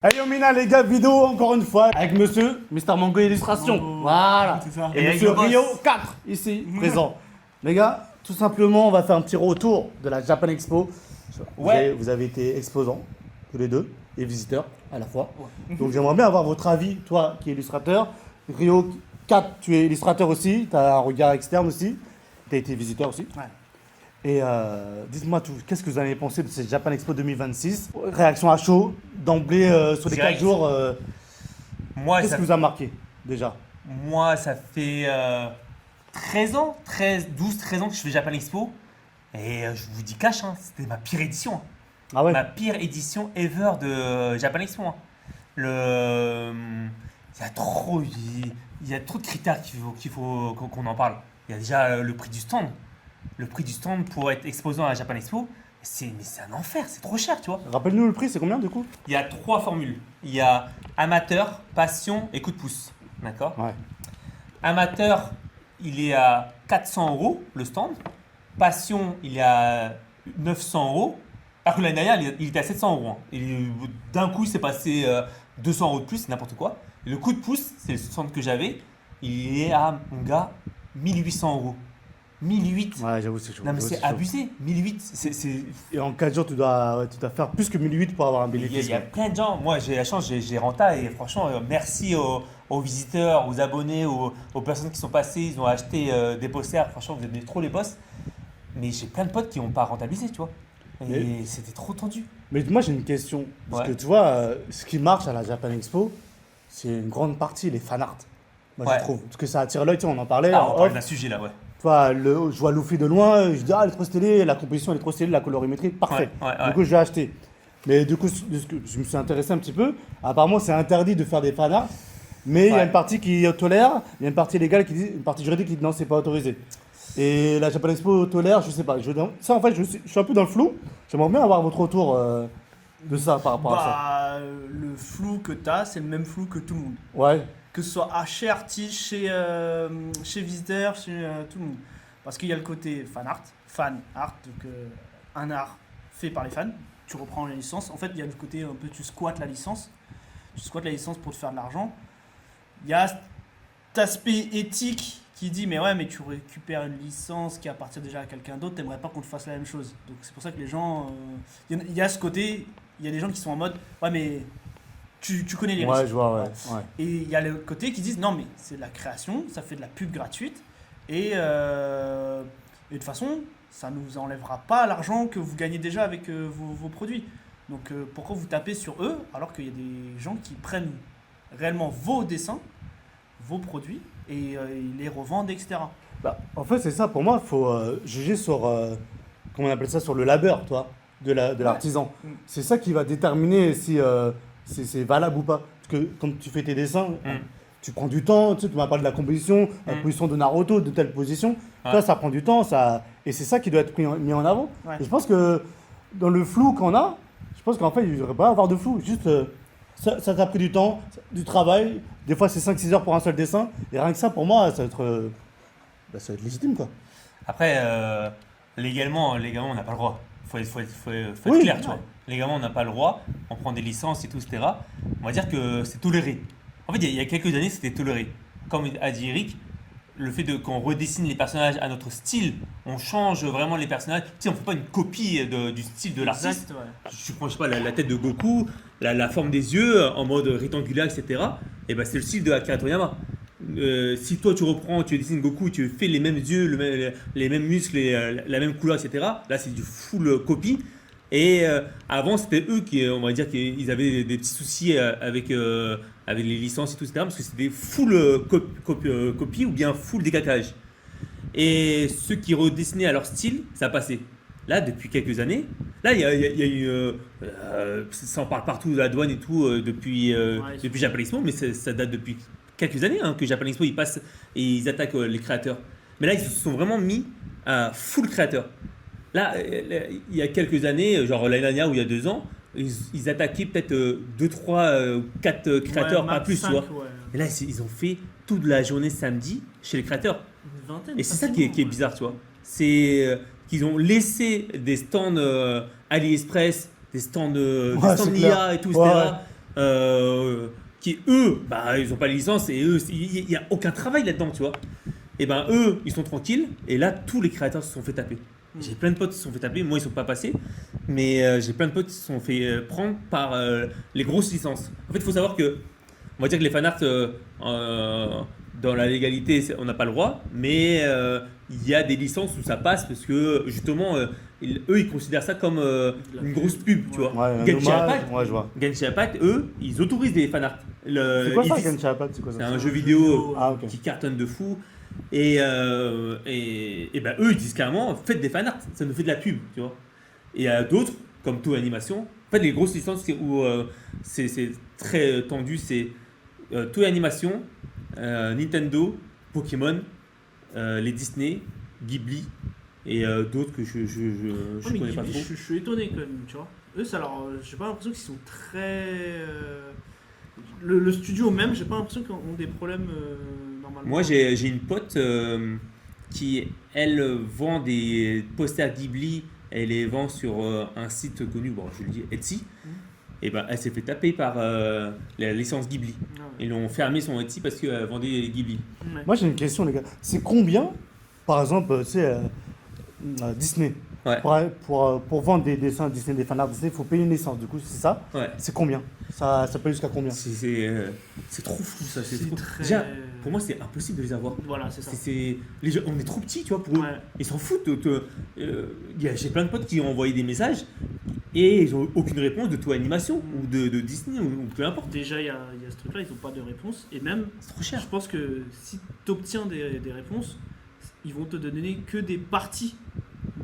Allez, on mina les gars, vidéo encore une fois avec monsieur Mister Mango Illustration. Voilà. C'est ça. Et Et monsieur avec le Rio boss. 4 ici présent. Les gars, tout simplement, on va faire un petit retour de la Japan Expo. Ouais. Vous avez été exposants tous les deux et visiteurs à la fois. Donc j'aimerais bien avoir votre avis, toi qui es illustrateur. Rio 4, tu es illustrateur aussi, tu as un regard externe aussi. Tu as été visiteur aussi. Ouais. Et dites-moi tout, qu'est-ce que vous avez pensé de cette Japan Expo 2026? Réaction à chaud, d'emblée sur les 4 Direct. jours. Moi, Qu'est-ce ça, qui vous a marqué déjà? moi, ça fait 13 ans, 12-13 ans que je fais Japan Expo. Et je vous dis cash, hein, c'était ma pire édition. Hein. Ah ouais? Ma pire édition ever de Japan Expo. Hein. Il y a trop, il y a trop de critères qu'il faut qu'on en parle. Il y a déjà le prix du stand. Le prix du stand pour être exposant à la Japan Expo, mais c'est un enfer, c'est trop cher, tu vois. Rappelle-nous le prix, c'est combien du coup? Il y a 3 formules. Il y a amateur, passion et coup de pouce. D'accord? Ouais. Amateur, il est à 400 euros le stand. Passion, il est à 900 euros. Alors que l'année dernière, il était à 700 euros. Hein. Et d'un coup, il s'est passé 200 euros de plus, c'est n'importe quoi. Le coup de pouce, c'est le stand que j'avais, il est à, mon gars, 1800 euros. 1008. Ouais, j'avoue, c'est chaud. Non, mais J'avoue, c'est chaud. abusé. 1008, Et en 4 jours, tu dois faire plus que 1008 pour avoir un Il y a, bénéfice. il y a quoi. plein de gens. Moi, j'ai la chance, j'ai renta et franchement, merci aux visiteurs, aux abonnés, aux personnes qui sont passées. Ils ont acheté des posters. Franchement, vous êtes trop les boss. Mais j'ai plein de potes qui n'ont pas rentabilisé, tu vois. Et Mais- c'était trop tendu. Mais moi, j'ai une question. Parce Ouais. que tu vois, ce qui marche à la Japan Expo, c'est une grande partie les fan art. Moi, Ouais. je trouve. Parce que ça attire l'œil, tu sais, on en parlait. Ah, en on parle off. d'un sujet là, ouais. Tu vois, je vois Luffy de loin, je dis ah elle est trop stylée, la composition elle est trop stylée, la colorimétrie, parfait. Ouais, ouais, Du coup je l'ai acheté. Mais du coup, de ce que je me suis intéressé un petit peu. Apparemment c'est interdit de faire des fanarts, mais il y a Ouais. une partie qui tolère, il y a une partie légale qui dit, une partie juridique qui dit non c'est pas autorisé. Et la Japan Expo tolère, je sais pas. Ça en fait je suis un peu dans le flou. J'aimerais bien avoir votre retour de ça par rapport à ça. Le flou que tu as, c'est le même flou que tout le monde. Ouais. Que ce soit chez artiste, chez visiteur, chez tout le monde. Parce qu'il y a le côté fan art, donc un art fait par les fans. Tu reprends la licence. En fait, il y a le côté un peu tu squattes la licence. Tu squattes la licence pour te faire de l'argent. Il y a cet aspect éthique qui dit mais ouais mais tu récupères une licence qui appartient déjà à quelqu'un d'autre, t'aimerais pas qu'on te fasse la même chose. Donc c'est pour ça que les gens, il y a ce côté, il y a des gens qui sont en mode ouais mais tu connais les risques. Ouais, je vois, ouais. Et il y a le côté qui disent non mais c'est de la création, ça fait de la pub gratuite et de toute façon ça ne vous enlèvera pas l'argent que vous gagnez déjà avec vos produits. Donc pourquoi vous tapez sur eux alors qu'il y a des gens qui prennent réellement vos dessins, vos produits et ils les revendent, etc. Bah, en fait, c'est ça. Pour moi, il faut juger sur, comment on appelle ça, sur le labeur, toi, de l'artisan. Mm. C'est ça qui va déterminer si c'est valable ou pas. Parce que quand tu fais tes dessins, tu prends du temps. Tu sais, tu m'as parlé de la composition, la position de Naruto, de telle position. Ouais. Toi, ça prend du temps, et c'est ça qui doit être mis en avant. Ouais. Et je pense que dans le flou qu'on a, je pense qu'en fait, il ne devrait pas avoir de flou. Juste, ça t'a pris du temps, du travail. Des fois, c'est 5-6 heures pour un seul dessin. Et rien que ça, pour moi, ça va être, ça va être légitime, quoi. Après, légalement, on n'a pas le droit. Faut être Oui, clair, ouais. tu vois. Légalement, on n'a pas le droit. On prend des licences et tout, etc. On va dire que c'est toléré. En fait, il y a quelques années, c'était toléré. Comme a dit Eric, le fait qu'on redessine les personnages à notre style, on change vraiment les personnages. Tu sais, on ne fait pas une copie du style de l'artiste. Exact, ouais. Tu prends, je sais pas, la tête de Goku, la forme des yeux en mode rectangulaire, etc. Et ben, c'est le style de Akira Toriyama. Si toi tu reprends, tu dessines Goku, tu fais les mêmes yeux, les mêmes muscles, la même couleur, etc. Là, c'est du full copie. Et avant, c'était eux qui, on va dire, qu'ils avaient des petits soucis avec les licences et tout, etc. Parce que c'était full copie ou bien full décalage. Et ceux qui redessinaient à leur style, ça passait. Là, depuis quelques années, là, il y a eu. Ça en parle partout de la douane et tout, depuis Japan Expo, mais ça date depuis quelques années que Japan Expo ils passent et ils attaquent les créateurs. Mais là, ils se sont vraiment mis à full créateur. Là, il y a quelques années, genre l'année dernière ou il y a 2 ans, ils attaquaient peut-être 2, 3, 4 créateurs, Ouais, pas max plus, 5, tu vois. ouais. Et là, ils ont fait toute la journée samedi chez les créateurs. Une vingtaine, Et c'est ça facilement, qui est ouais. bizarre, tu vois. C'est qu'ils ont laissé des stands AliExpress, des stands Ouais, des stands c'est clair. Nia et tout, Ouais, etc. ouais. qui eux, bah, ils n'ont pas les licences et eux, il n'y a aucun travail là-dedans, tu vois. Et ben eux, ils sont tranquilles et là, tous les créateurs se sont fait taper. J'ai plein de potes qui se sont fait taper, moi ils sont pas passés, mais j'ai plein de potes qui se sont fait prendre par les grosses licences. En fait, il faut savoir que, on va dire que les fanarts, dans la légalité, on n'a pas le droit, mais il y a des licences où ça passe parce que justement, eux ils considèrent ça comme une grosse pub, tu vois. Ouais, un Genshin hommage, Impact, ouais, je vois. Genshin Impact, eux, ils autorisent des fanarts. C'est quoi ça, Ils disent- Genshin Impact? C'est quoi ça? c'est un jeu vidéo Ah, ok. qui cartonne de fou. Et ben eux, ils disent carrément, faites des fanarts, ça nous fait de la pub, tu vois. Et il y a d'autres, comme Toei Animation. En fait, les grosses licences où c'est très tendu, c'est Toei Animation, Nintendo, Pokémon, les Disney, Ghibli et d'autres que je Ouais, mais connais pas Ghibli, trop. je suis étonné quand même, tu vois. Eux, ça leur, j'ai pas l'impression qu'ils sont très. Le studio même, j'ai pas l'impression qu'ils ont des problèmes normalement. Moi, j'ai une pote qui, elle, vend des posters Ghibli. Elle les vend sur un site connu, bon, je le dis, Etsy. Et ben, elle s'est fait taper par la licence Ghibli. Ah ouais. Ils l'ont fermé son Etsy parce qu'elle vendait des Ghibli. Ouais. Moi, j'ai une question, les gars. C'est combien, par exemple, tu sais, Disney Ouais. pour vendre des dessins Disney, des fanarts Disney, il faut payer une licence. Du coup, c'est ça. Ouais. C'est combien? Ça paye jusqu'à combien? C'est trop fou ça. C'est trop... très. Déjà, pour moi, c'est impossible de les avoir. Voilà, c'est ça. Les gens, on est trop petits, tu vois, pour eux. Ouais. Ils s'en foutent. J'ai plein de potes qui ont envoyé des messages et ils n'ont aucune réponse de Toei Animation ou de Disney ou peu importe. Déjà, il y a ce truc-là, ils n'ont pas de réponse. Et même, C'est trop cher. je pense que si tu obtiens des réponses, ils vont te donner que des parties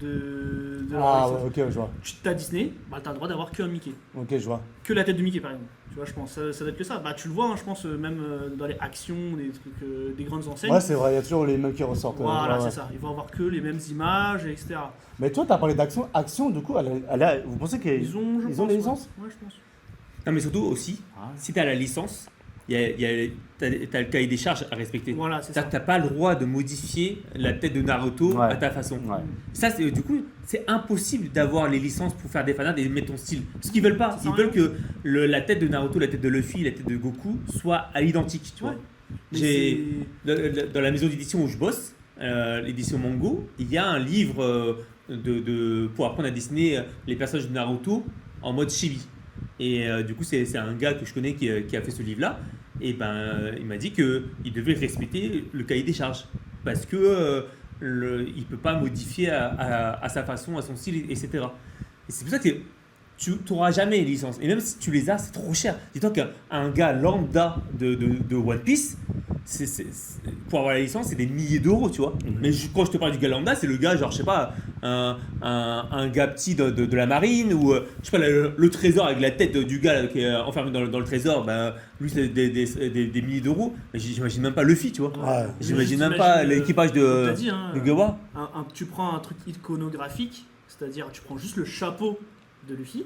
de leur Ah, licence. ouais, ok, je vois. Tu as Disney, bah, tu as le droit d'avoir qu'un Mickey. Ok, je vois. Que la tête de Mickey, par exemple. Tu vois, je pense. Ça doit être que ça. Bah, tu le vois, hein, je pense, même dans les actions, des trucs, des grandes enseignes. Ouais, c'est vrai, il y a toujours les mêmes qui ressortent. Voilà, ouais, ouais. c'est ça. Ils vont avoir que les mêmes images, etc. Mais toi, tu as parlé d'action. Action, du coup, vous pensez qu'ils Ils ont, je ils pense, ont les ouais. licences? Ouais, je pense. Non, mais surtout aussi, Ah. si tu as la licence, t'as le cahier des charges à respecter. Voilà, c'est ça. T'as pas le droit de modifier la tête de Naruto Ouais. à ta façon. Ouais. Ça, du coup, c'est impossible d'avoir les licences pour faire des fanarts et mettre ton style. Parce qu'ils veulent pas. Ça Ils sert à veulent que la tête de Naruto, la tête de Luffy, la tête de Goku soit à l'identique. Tu vois. Ouais. Mais J'ai c'est- dans la maison d'édition où je bosse, l'édition Mango, il y a un livre pour apprendre à dessiner les personnages de Naruto en mode chibi. Et du coup, c'est un gars que je connais qui a fait ce livre-là. Et ben, il m'a dit qu'il devait respecter le cahier des charges. Parce que il ne peut pas modifier à sa façon, à son style, etc. Et c'est pour ça que tu n'auras jamais les licences. Et même si tu les as, c'est trop cher. Dis-toi qu'un gars lambda de One Piece, pour avoir la licence, c'est des milliers d'euros, tu vois. Mais quand je te parle du gars lambda, c'est le gars, genre, je sais pas, un gars petit de la marine, ou je sais pas, le trésor avec la tête du gars là, qui est enfermé dans le trésor, bah, lui, c'est des milliers d'euros. Mais j'imagine même pas Luffy, tu vois. Ouais. J'imagine même T'imagines, pas l'équipage on de t'a dit, hein, Gawa. tu prends un truc iconographique, c'est-à-dire tu prends juste le chapeau de Luffy,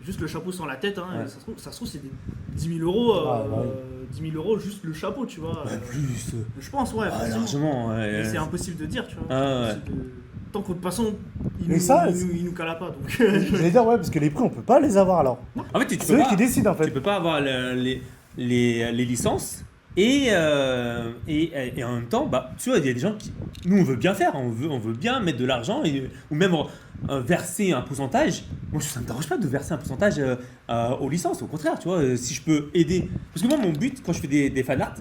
juste le chapeau sans la tête, hein, Ouais. et ça se trouve c'est des 10 000 euros, Ah, bah 10 000 euros juste le chapeau, tu vois. Plus. Je pense, ouais. forcément. Largement. Ouais. Mais c'est impossible de dire, tu vois. Ah, C'est ouais. impossible de- Tant qu'au de toute façon, Mais ça, il nous cala pas, donc. J'allais dire, ouais, parce que les prix, on peut pas les avoir alors. En fait, tu C'est peux eux pas. qui décident en Tu fait. peux pas avoir les licences et en même temps, bah, tu vois, il y a des gens qui. Nous, on veut bien faire, on veut bien mettre de l'argent ou même verser un pourcentage. Moi, ça ne me dérange pas de verser un pourcentage aux licences, au contraire, tu vois, si je peux aider. Parce que moi, mon but, quand je fais des fanarts,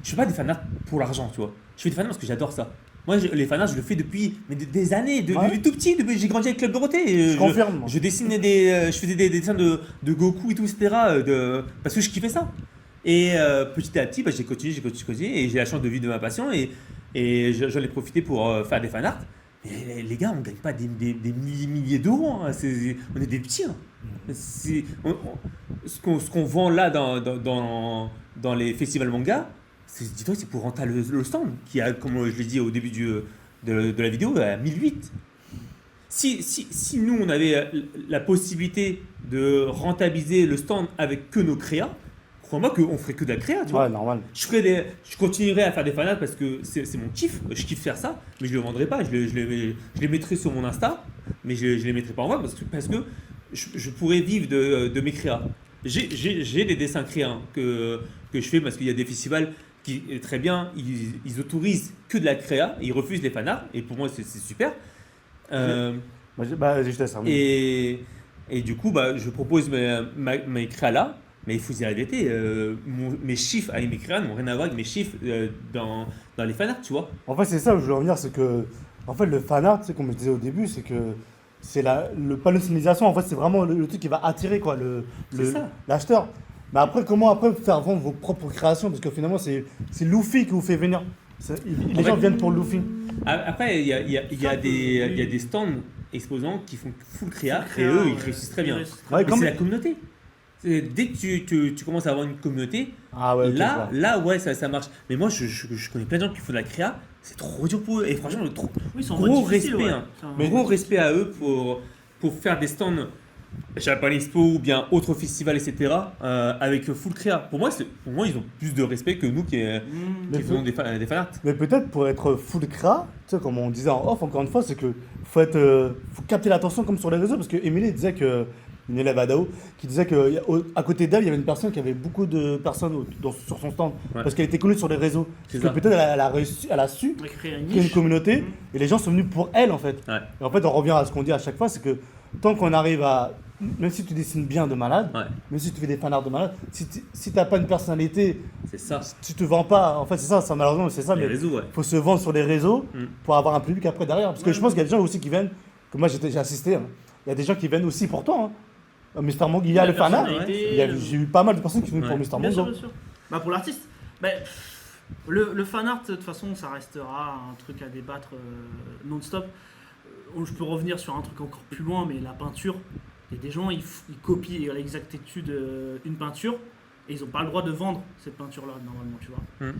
je fais pas des fanarts pour l'argent, tu vois. Je fais des fanarts parce que j'adore ça. Moi, les fanarts, je le fais depuis des années, Ouais. depuis tout petit, j'ai grandi avec Club Dorothée. Je confirme. moi. Je dessinais je faisais des dessins de Goku et tout, etc. Parce que je kiffais ça. Et petit à petit, bah, j'ai continué, et j'ai la chance de vivre de ma passion et j'en ai profité pour faire des fanarts. Et les gars, on gagne pas des milliers d'euros, hein. On est des petits. Hein. Ce qu'on vend là dans les festivals manga, dis-toi, c'est pour rentrer le stand qui a, comme je l'ai dit au début de la vidéo, à 1008. Si nous, on avait la possibilité de rentabiliser le stand avec que nos créas, crois-moi qu'on ferait que de la créa, tu vois. Ouais, normal. Je continuerai à faire des fanarts parce que c'est mon kiff, je kiffe faire ça, mais je ne le vendrai pas, je les mettrai sur mon Insta, mais je ne les mettrai pas en vente parce que je pourrais vivre de mes créas. J'ai des dessins créés hein, que je fais parce qu'il y a des festivals qui, très bien, ils autorisent que de la créa, ils refusent les fanarts, et pour moi, c'est super. Bah, je te laisse terminer. Et du coup, bah, je propose mes créas là, mais il faut dire la vérité, mes chiffres avec mes créas n'ont rien à voir avec mes chiffres dans les fanarts, tu vois. En fait, c'est ça où je veux en venir, c'est que, en fait, le fan art, comme je disais au début, c'est que c'est le pas l'optimisation, en fait, c'est vraiment le truc qui va attirer quoi, C'est ça. l'acheteur. Mais après, comment après faire vendre vos propres créations? Parce que finalement, c'est Luffy qui vous fait venir. Les gens viennent pour Luffy. Après, il y a des stands exposants qui font full créa, et Créa, eux, ils ouais. réussissent très bien. Ouais, Mais comme- c'est la communauté. Dès que tu commences à avoir une communauté, Ah ouais, ok, je vois. là ouais, ça marche. Mais moi, je connais plein de gens qui font de la créa, c'est trop dur pour eux. Et franchement, Oui, ils sont en gros mode difficile, respect. ouais. Hein. C'est un Mais- mode Gros respect à eux pour faire des stands Japan Expo ou bien autres festivals, etc. Avec full créa. Pour moi, ils ont plus de respect que nous qui Mmh. faisons des fanarts. Mais peut-être pour être full cra, tu sais, comme on disait en off, encore une fois, c'est que faut capter l'attention comme sur les réseaux. Parce que Émilie disait que, une élève à Dao, qui disait qu'à côté d'elle, il y avait une personne qui avait beaucoup de personnes sur son stand. Ouais. Parce qu'elle était connue sur les réseaux. C'est Parce que ça. peut-être elle a su On va créer une créer une niche. communauté Mmh. et les gens sont venus pour elle en fait. Ouais. Et en fait, on revient à ce qu'on dit à chaque fois, c'est que tant qu'on arrive à. Même si tu dessines bien de malade, Ouais, même si tu fais des fanarts de malade, si t'as pas une personnalité, c'est ça. tu te vends pas. En fait, c'est ça malheureusement, c'est ça. Les Mais réseaux, ouais. faut se vendre sur les réseaux Mm. pour avoir un public après derrière. Parce que Ouais, je pense qu'il y a des gens aussi qui viennent, que moi j'ai assisté, hein. Il y a des gens qui viennent aussi pour toi. Hein. Mr. Mong, il y a le fanart. personnalité, J'ai eu pas mal de personnes qui venaient Ouais. pour Mr. Bien sûr, Mong. bien sûr. Bah pour l'artiste, bah, le fan art de toute façon ça restera un truc à débattre non-stop. Je peux revenir sur un truc encore plus loin, mais la peinture, il y a des gens ils copient à l'exactitude une peinture et ils n'ont pas le droit de vendre cette peinture-là normalement, tu vois.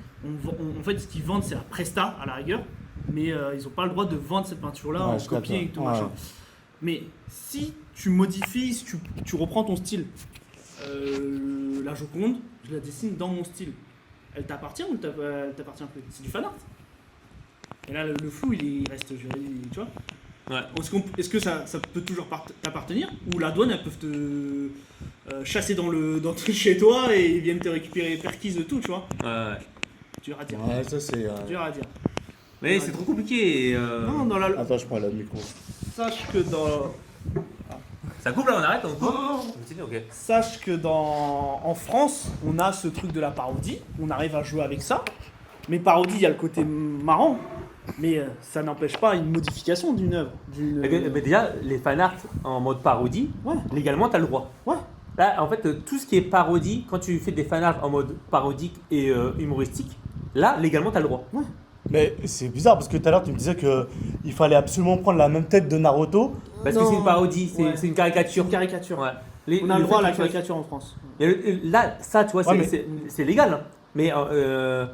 En fait, ce qu'ils vendent c'est la presta à la rigueur, mais ils n'ont pas le droit de vendre cette peinture-là Ouais, en je capte, copier et ouais. tout Ouais. machin. Mais si tu modifies, si tu reprends ton style, la Joconde, je la dessine dans mon style. Elle t'appartient ou elle t'appartient plus? C'est du fan art. Et là, le flou, il reste juridique, tu vois. Ouais. Est-ce que ça peut toujours t'appartenir? Ou la douane, elles peuvent te chasser dans chez toi et ils viennent te récupérer perquise de tout, tu vois. Ouais. Dur à dire. Ouais, ça c'est. Dur à dire. Mais c'est trop compliqué. Et, Non, dans la... Attends, je prends le micro. Sache que dans... Ça coupe là, on arrête, on coupe. Non. Ok. Sache que en France, on a ce truc de la parodie, on arrive à jouer avec ça. Mais parodie, il y a le côté marrant, mais ça n'empêche pas une modification d'une œuvre. Mais déjà, les fanarts en mode parodie, Ouais. légalement, tu as le droit. Ouais. Là, en fait, tout ce qui est parodie, quand tu fais des fanarts en mode parodique et humoristique, là, légalement, tu as le droit. Mais c'est bizarre parce que tout à l'heure tu me disais qu'il fallait absolument prendre la même tête de Naruto. Parce que Non. c'est une parodie, c'est Ouais. c'est une caricature. Une caricature. Ouais. On a le droit à la fait que tu fasses- caricature en France. Là, ça, tu vois, Ouais, mais- c'est légal. Hein. Mais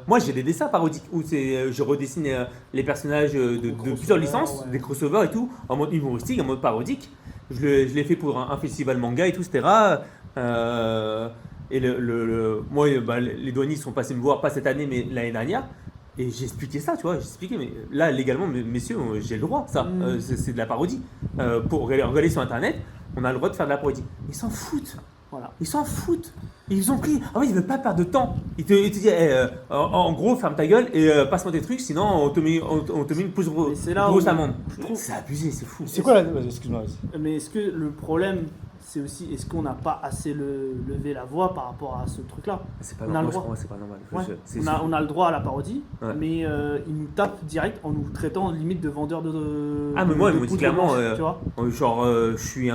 moi, j'ai des dessins parodiques où je redessine les personnages de crossovers, plusieurs licences, ouais. des crossovers et tout, en mode humoristique, en mode parodique. Je l'ai fait pour un festival manga et tout, etc. Et moi, bah, les douaniers sont passés me voir, pas cette année, mais l'année dernière. Et j'ai expliqué ça, tu vois, j'ai expliqué, mais là, légalement, messieurs, j'ai le droit, ça. C'est de la parodie. Pour regarder sur Internet, on a le droit de faire de la parodie. Ils s'en foutent. Voilà. Ils s'en foutent. Ils ont pris. Ah oui, ils veulent pas perdre de temps. Ils te disent, en gros, ferme ta gueule et passe-moi tes trucs, sinon on te met une plus Et c'est là grosse où amende. je trouve- C'est abusé, c'est fou. C'est quoi la. Vas-y, excuse-moi, vas-y. Mais est-ce que le problème, c'est aussi, est-ce qu'on n'a pas assez levé la voix par rapport à ce truc-là? C'est pas On a normal. le Moi, je droit. crois que c'est pas normal. Ouais. C'est On a le droit à la parodie, Ouais. mais ils nous tapent direct en nous traitant limite de vendeurs de. Ah, mais moi, de ils m'ont dit poudre clairement, blanche, tu vois. Genre, je suis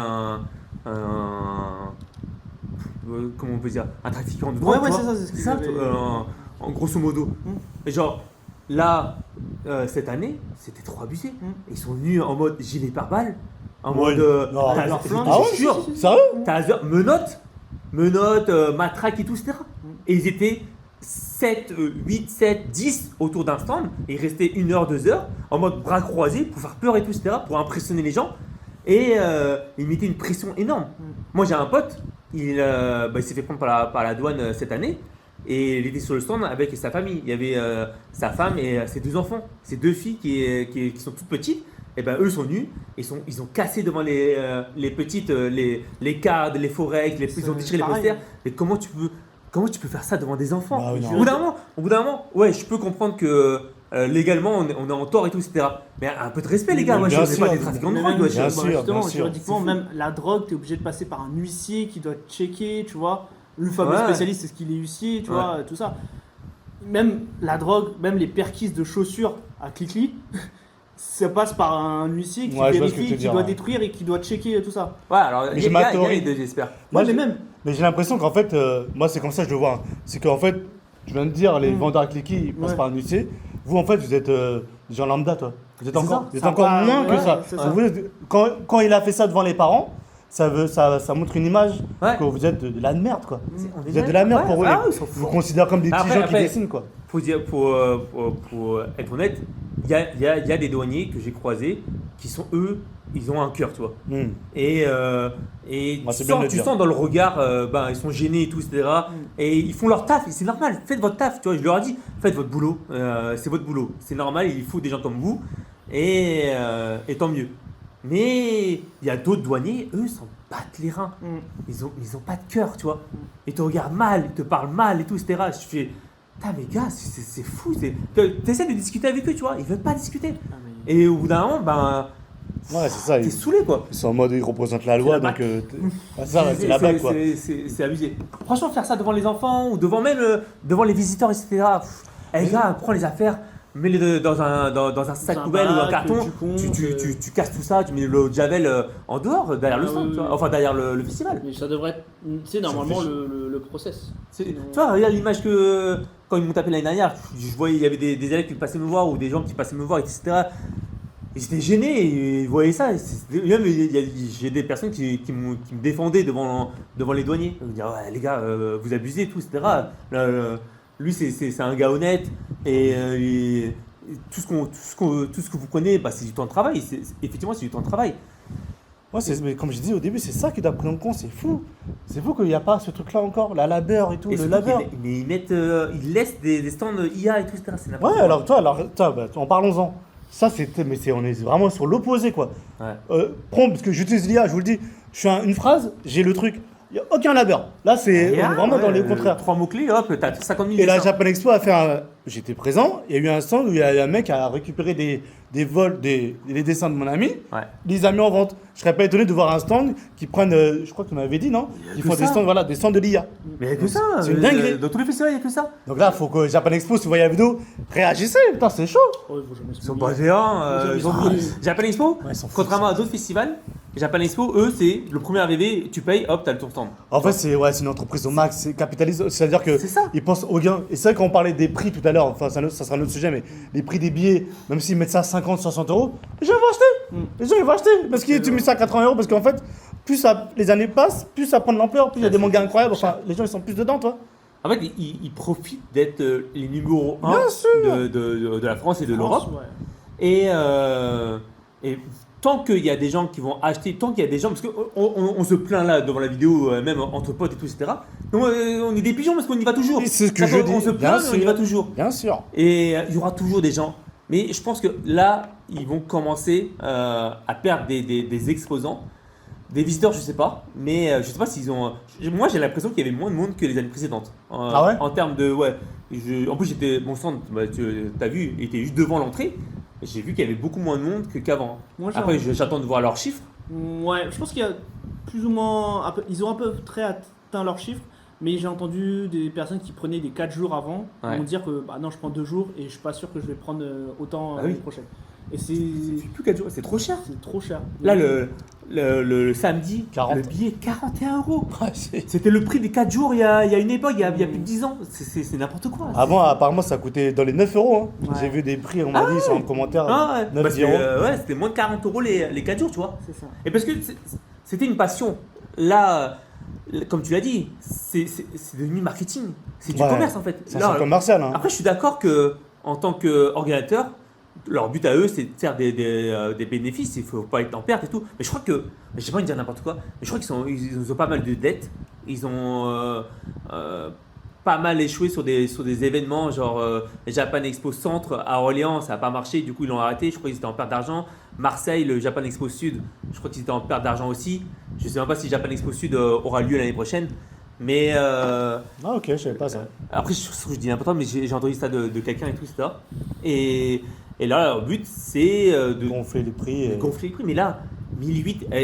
comment on peut dire, un trafiquant de drogue. Ouais, tu c'est vois. ça, c'est ce que C'est ça, j'avais- en grosso modo. Et genre, là, cette année, c'était trop abusé. Mm. Ils sont venus en mode gilet pare-balles, en Ouais. mode. Non, taser- leur flingue. Ah ouais, je te jure, Sérieux? taser, menottes, matraque et tout, etc. Et ils étaient 7, 8, 7, 10 autour d'un stand. Et ils restaient 1 heure, 2 heures, en mode bras croisés, pour faire peur et tout, etc., pour impressionner les gens. Et ils mettaient une pression énorme. Moi, j'ai un pote, il s'est fait prendre par la douane cette année. Et il était sur le stand avec sa famille. Il y avait sa femme et ses 2 enfants. Ses 2 filles qui sont toutes petites. et ben eux sont nus, ils ont cassé devant les petites, les cards, les forex, ils ont déchiré les pareil. posters. Mais comment tu peux faire ça devant des enfants? Bah oui, non. Au bout d'un moment, ouais, je peux comprendre que légalement on est en tort et tout, etc. Mais un peu de respect, les gars. Moi, je Bien ne sûr, pas des trafiquants de Mais drogue. même, bien sûr, justement, bien sûr. juridiquement, C'est fou. même la drogue, tu es obligé de passer par un huissier qui doit checker, tu vois. Le fameux Ouais. spécialiste, c'est ce qu'il est huissier, tu vois, tout ça. Même la drogue, même les perquises de chaussures à Clickly, ça passe par un huissier qui Ouais, je vois ce que vérifie, tu veux qui dire, doit ouais. détruire et qui doit checker tout ça. Ouais, alors Mais il y j'ai ma a les théorie. deux, j'espère. Moi, Ouais, mais j'ai- même. Mais j'ai l'impression qu'en fait, moi c'est comme ça que je le vois. Hein. C'est qu'en fait, je viens de dire, les Mm. vendeurs à cliquer, ils passent Ouais. par un huissier. Vous en fait, vous êtes des gens lambda, toi. Vous êtes C'est encore, ça. vous êtes Ça encore va, moins que ouais, ça. c'est ça. Quand il a fait ça devant les parents, ça montre une image Ouais. que vous êtes de la merde, quoi. On est Vous êtes de la merde ouais, pour eux. ah, ils s'en Ils foutent. vous considèrent comme des petits Après- gens qui après- dessinent, quoi. Pour être honnête, il y a des douaniers que j'ai croisés qui sont eux, ils ont un cœur, tu vois. Mm. Et Ouais, tu c'est bien de le tu dire. sens dans le regard, ben, ils sont gênés et tout, etc. Et ils font leur taf, et c'est normal, faites votre taf, tu vois. Je leur ai dit, faites votre boulot, c'est votre boulot. C'est normal, il faut des gens comme vous, et tant mieux. Mais il y a d'autres douaniers, eux, s'en battent les reins. Mm. Ils ont pas de cœur, tu vois. Ils te regardent mal, ils te parlent mal et tout, etc. Je fais, putain, mais gars, c'est fou. T'essaies de discuter avec eux, tu vois. Ils veulent pas discuter. Ah, mais- Et au bout d'un moment, ben, Ouais, c'est ça. t'es Ils saoulé, quoi. sont en mode, ils représentent la loi, la donc. Ah, ça, ouais, c'est la bague, quoi. C'est abusé. Franchement, faire ça devant les enfants ou devant même devant les visiteurs, etc. Pff, hey, gars, prends les affaires, mets-les dans un sac Dans un poubelle ou un bac, carton. tu comptes, Tu casses tout ça, tu mets le javel en dehors, derrière le Ah, stand, oui, tu vois. oui. Enfin, derrière le festival. Mais ça devrait être, tu sais, normalement, fait le process. Tu vois, regarde l'image que quand ils m'ont tapé l'année dernière, je voyais, il y avait des élèves qui passaient me voir ou des gens qui passaient me voir, etc. Ils étaient gênés, ils voyaient ça. Même j'ai des personnes qui me défendaient devant les douaniers. Ils me disaient, ouais, les gars, vous abusez, tout, etc. Lui, c'est un gars honnête et tout ce que vous connaissez, bah, c'est du temps de travail. Effectivement, c'est du temps de travail. Ouais, mais comme je disais au début, c'est ça qui doit prendre en compte, c'est fou. C'est fou qu'il n'y a pas ce truc-là encore, la labeur et tout, Et le surtout labeur. mais ils laissent des stands IA et tout, etc. C'est n'importe Ouais, quoi. alors toi, en parlons-en. Ça, on est vraiment sur l'opposé, quoi. Ouais. Parce que j'utilise l'IA, je vous le dis, je fais une phrase, j'ai le truc. Il n'y a aucun labeur. Là, on est vraiment dans les contraires. 3 mots-clés, hop, t'as 50 000 Et la dessins. Japan Expo a fait J'étais présent, il y a eu un stand où il y a un mec qui a récupéré des vols, les dessins de mon ami, Ouais. il les a mis en vente. Je serais pas étonné de voir un stand qui prennent, je crois que tu m'avais dit, non? Qui que font des ça. stands, voilà, des stands de l'IA. Mais il n'y a que ça. C'est une dinguerie. Dans tous les festivals, il n'y a que ça. Donc là, il faut que Japan Expo, si vous voyez la vidéo, réagissez, putain, c'est chaud. Oh, il faut jamais se Ils sont mouiller. basés Jamais ça. Japan Expo, Ouais, ils sont fous, contrairement à d'autres festivals, Japan Expo, eux, c'est le premier arrivé, tu payes, hop, t'as le ton stand. En fait, c'est une entreprise au max, c'est capitaliste, c'est-à-dire que C'est ça. ils pensent au gain. Et c'est vrai qu'on parlait des prix tout à l'heure, enfin ça sera un autre sujet, mais les prix des billets, même s'ils mettent ça à 50, 60 euros, les gens vont acheter. Les gens ils vont acheter. Parce que tu mets ça à 80 euros, parce qu'en fait, les années passent, plus ça prend de l'ampleur, plus il y a des mangas incroyables, enfin les gens ils sont plus dedans, toi. En fait, ils profitent d'être les numéros 1 Bien sûr. de la France et de France, l'Europe. ouais. Et tant qu'il y a des gens qui vont acheter, tant qu'il y a des gens, parce qu'on se plaint là devant la vidéo, même entre potes et tout, etc. Donc, on est des pigeons parce qu'on y va toujours. Et c'est ce que Quand je dis, On se bien plaint, mais on y sûr. va toujours. Bien sûr. Et il y aura toujours des gens. Mais je pense que là, ils vont commencer à perdre des exposants. Des visiteurs, je sais pas. Mais je sais pas s'ils ont. Moi, j'ai l'impression qu'il y avait moins de monde que les années précédentes. Ah ouais En termes de. Ouais. En plus, mon stand, bah, tu as vu, il était juste devant l'entrée. J'ai vu qu'il y avait beaucoup moins de monde qu'avant. Moi, j'ai Après, envie- j'attends de voir leurs chiffres. Ouais, je pense qu'il y a plus ou moins. Ils ont à peu près atteint leurs chiffres, mais j'ai entendu des personnes qui prenaient des 4 jours avant Ouais. vont dire que bah non, je prends 2 jours et je suis pas sûr que je vais prendre autant Ah oui. l'année prochaine. Et c'est Plus 4 jours, c'est trop cher. trop cher. Là, le samedi, 40. le billet 41 euros. Ouais, c'est- C'était le prix des 4 jours il y a une époque, il y a plus de 10 ans. C'est n'importe quoi. Avant, apparemment, ça coûtait dans les 9 euros. Hein. Ouais. J'ai vu des prix, on m'a dit sur un commentaire. Ah ouais. 9 Parce que, euros. ouais, c'était moins de 40 euros les 4 jours, tu vois. C'est ça. Et parce que c'était une passion. Là, comme tu l'as dit, c'est devenu marketing. C'est du Ouais. commerce en fait. C'est un Là, centre commercial. Hein. après, je suis d'accord que en tant qu'organisateur, leur but à eux, c'est de faire des bénéfices. Il ne faut pas être en perte et tout. Mais je crois que, je sais pas dire n'importe quoi, mais je crois qu'ils ont pas mal de dettes. Ils ont pas mal échoué sur des événements, genre Japan Expo Centre à Orléans, ça n'a pas marché. Du coup, ils l'ont arrêté. Je crois qu'ils étaient en perte d'argent. Marseille, le Japan Expo Sud, je crois qu'ils étaient en perte d'argent aussi. Je ne sais même pas si Japan Expo Sud aura lieu l'année prochaine. Mais Ah, ok, je savais pas ça. après, je dis n'importe quoi, mais j'ai entendu ça de quelqu'un et tout, etc. Et là, leur but, c'est de Gonfler les prix. gonfler les prix. Mais là, 1008, je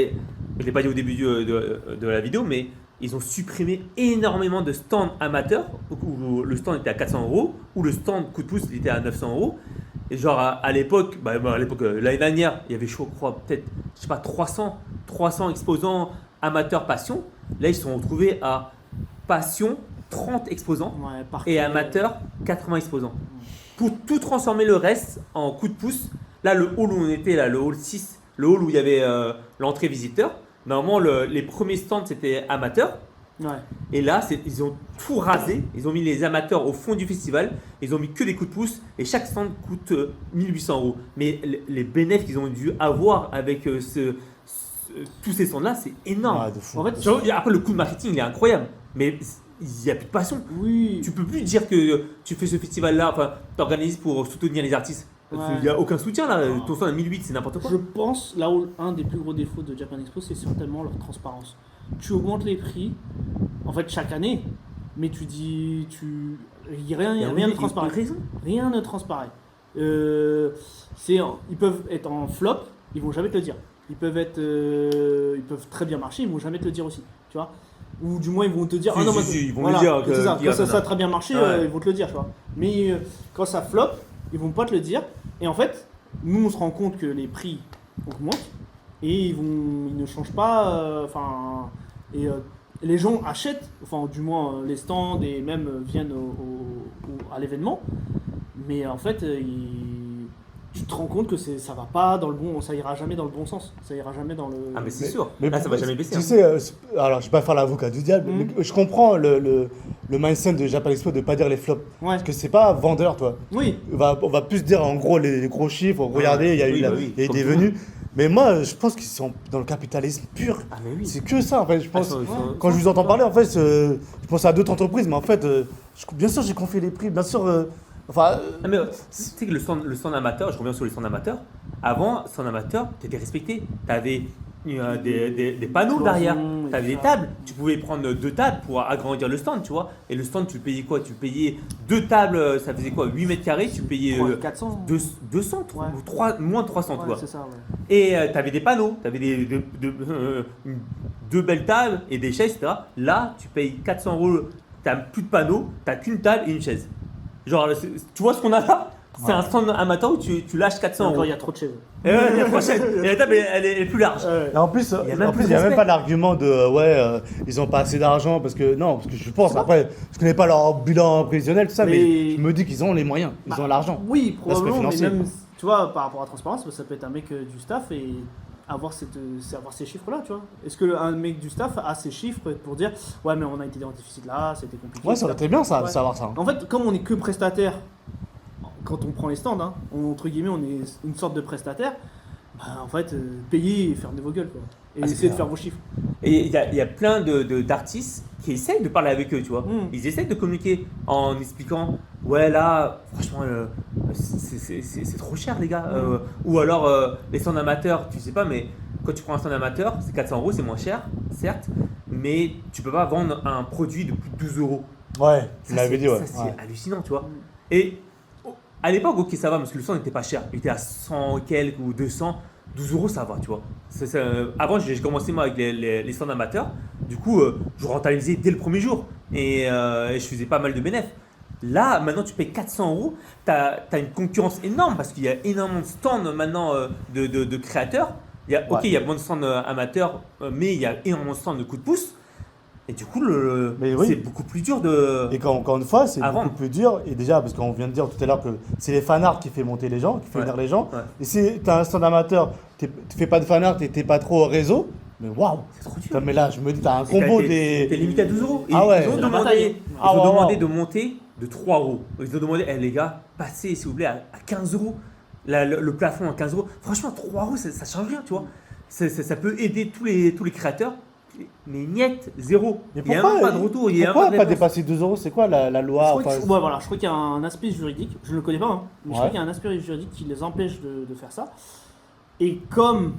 ne l'ai pas dit au début de la vidéo, mais ils ont supprimé énormément de stands amateurs, où le stand était à 400 €, où le stand coup de pouce il était à 900 €. Et genre à l'époque, l'année dernière, il y avait, je crois, peut-être, je sais pas, 300 exposants amateurs passion. Là, ils se sont retrouvés à passion, 30 exposants, Ouais, par et contre, amateurs, 80 exposants. Pour tout transformer le reste en coup de pouce, là, le hall où on était, là, le hall 6, le hall où il y avait l'entrée visiteur, normalement, les premiers stands, c'était amateurs. Ouais. Et là, ils ont tout rasé. Ils ont mis les amateurs au fond du festival. Ils ont mis que des coups de pouce. Et chaque stand coûte 1800 €. Mais les bénéfices qu'ils ont dû avoir avec tous ces stands-là, c'est énorme. Ouais, de fou. En fait, Genre, après, le coût de marketing, il est incroyable. Mais il n'y a plus de passion. oui. Tu peux plus dire que tu fais ce festival-là, enfin, tu organises pour soutenir les artistes. Ouais. Il n'y a aucun soutien là. Non. Ton stand à 1008, c'est n'importe quoi. Je pense, là où un des plus gros défauts de Japan Expo, c'est certainement leur transparence. Tu augmentes les prix, en fait, chaque année, mais tu dis, rien ne transparaît. Raison. Rien ne transparaît. Ils peuvent être en flop, ils vont jamais te le dire. Ils peuvent très bien marcher, ils vont jamais te le dire aussi, tu vois. Ou du moins ils vont te dire Si, moi, si, ils vont voilà, le dire que- c'est ça, qu'il y quand a ça ça. a très bien marché, Ouais. ils vont te le dire, tu vois. Mais quand ça flop, ils vont pas te le dire. Et en fait, nous on se rend compte que les prix augmentent et ils ne changent pas. Les gens achètent, enfin du moins les stands et même viennent à l'événement. Mais en fait, tu te rends compte que ça va pas dans le bon, ça ira jamais dans le bon sens. Ça ira jamais dans le. Ah, mais c'est Mais- sûr. mais Là, ça va jamais baisser. Tu hein. sais, alors je vais pas faire l'avocat du diable, Mhm. mais je comprends le mindset de Japan Expo de pas dire les flops. Ouais. Parce que c'est pas vendeur, toi. Oui. On va plus dire en gros les gros chiffres. Regardez, il y a eu, Oui, la- bah oui, il y a eu comme des tout le venues. Mais moi, je pense qu'ils sont dans le capitalisme pur. Ah, mais oui. C'est que ça, en fait. Je Ah, pense. ils sont- Quand je vous entends parler, en fait, je pense à d'autres entreprises, mais en fait, bien sûr, j'ai confié les prix, bien sûr. Ah, mais tu sais que le stand amateur, je reviens sur le stand amateur. Avant, stand amateur, tu étais respecté. Tu avais des panneaux Cloisons, derrière, et tu avais tout des ça. tables. Tu pouvais prendre 2 tables pour agrandir le stand, tu vois. Et le stand, tu le payais quoi? Tu payais 2 tables, ça faisait quoi? 8 mètres carrés, tu payais 400. 200, Ouais. ou moins de 300, tu Ouais, vois. c'est ça, ouais. Et tu avais des panneaux, tu avais deux belles tables et des chaises, etc. Là, tu payes 400 €, tu n'as plus de panneaux, tu n'as qu'une table et une chaise. Genre, tu vois ce qu'on a là? C'est un stand amateur où tu lâches 400 Encore, €. il y a trop de chaises. Et ouais, la prochaine. Et la table, elle est plus large. Et en plus, Il y a même plus de il y a même respect. pas l'argument de ils ont pas assez d'argent parce que non, parce que je pense après, je connais pas leur bilan prévisionnel tout ça, mais, Mais- je me dis qu'ils ont les moyens, ils ont l'argent. Oui, probablement, mais financier. même, tu vois, par rapport à la transparence, ça peut être un mec du staff et avoir ces chiffres-là, tu vois. Est-ce qu'un mec du staff a ces chiffres pour dire, ouais, mais on a été dans un déficit là, c'était compliqué. Ouais, ça aurait été bien ça, de Ouais. savoir ça. hein. En fait, comme on est que prestataire, quand on prend les stands, hein, entre guillemets, on est une sorte de prestataire, bah, en fait, payez et fermez vos gueules, quoi. Et Ah, c'est essayez de clair. faire vos chiffres. Et il y a plein d'artistes qui essayent de parler avec eux, tu vois. Mm. Ils essayent de communiquer en expliquant, ouais, là, franchement, c'est trop cher, les gars. Ou alors, les stands amateurs, tu sais pas, mais quand tu prends un stand amateur, c'est 400 €, c'est moins cher, certes, mais tu peux pas vendre un produit de plus de 12 €. Ouais, tu Ça, l'avais c'est- dit, ouais. ça, c'est Ouais. hallucinant, tu vois. Et à l'époque, ok, ça va, parce que le stand n'était pas cher. Il était à 100 quelques ou 200. 12 €, ça va, tu vois. Avant, j'ai commencé moi avec les stands amateurs. Du coup, je rentabilisais dès le premier jour. Et je faisais pas mal de bénéfices. Là, maintenant, tu payes 400 €. Tu as une concurrence énorme parce qu'il y a énormément de stands maintenant de créateurs. Il y a moins de stands amateurs, mais il y a énormément de stands de coups de pouce. Et du coup, Mais oui. c'est beaucoup plus dur de. Et encore une fois, c'est À beaucoup vendre. plus dur. Et déjà, parce qu'on vient de dire tout à l'heure que c'est les fanarts qui fait monter les gens, qui fait Ouais. venir les gens. Ouais. Et si tu as un stand amateur, tu fais pas de fanart et t'es pas trop au réseau, mais waouh! C'est trop dur. Putain, mais là, je me dis, t'as un Et combo t'es des. limité à 12 €. Et Ah ouais. Ils ont C'est la demandé, bataille. Ah ouais, ouais. de monter de 3 €. Ils ont demandé, les gars, passez s'il vous plaît à 15 €. Le plafond à 15 €. Franchement, 3 €, ça change rien, tu vois. Ça peut aider tous les créateurs. Mais niet, zéro. Mais Il n'y a même pas de retour. Il y a pourquoi même pas pas de réponse. dépasser 2 euros? C'est quoi la loi? Je crois Enfin, que- ouais, voilà, je crois qu'il y a un aspect juridique, je ne le connais pas, hein, mais je Ouais. crois qu'il y a un aspect juridique qui les empêche de faire ça. Et comme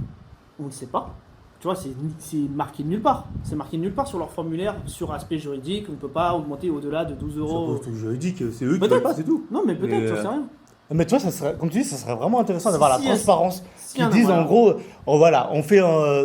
on ne sait pas, tu vois, c'est marqué nulle part. C'est marqué nulle part sur leur formulaire, sur aspect juridique. On ne peut pas augmenter au-delà de 12 euros. Je dis que c'est eux qui Peut-être. veulent pas, c'est tout. Non, mais peut-être, Mais, j'en sais rien. Mais tu vois, ça serait, comme tu dis, ça serait vraiment intéressant d'avoir Si, la transparence. si, Qui disent voilà. en gros, oh, voilà, on fait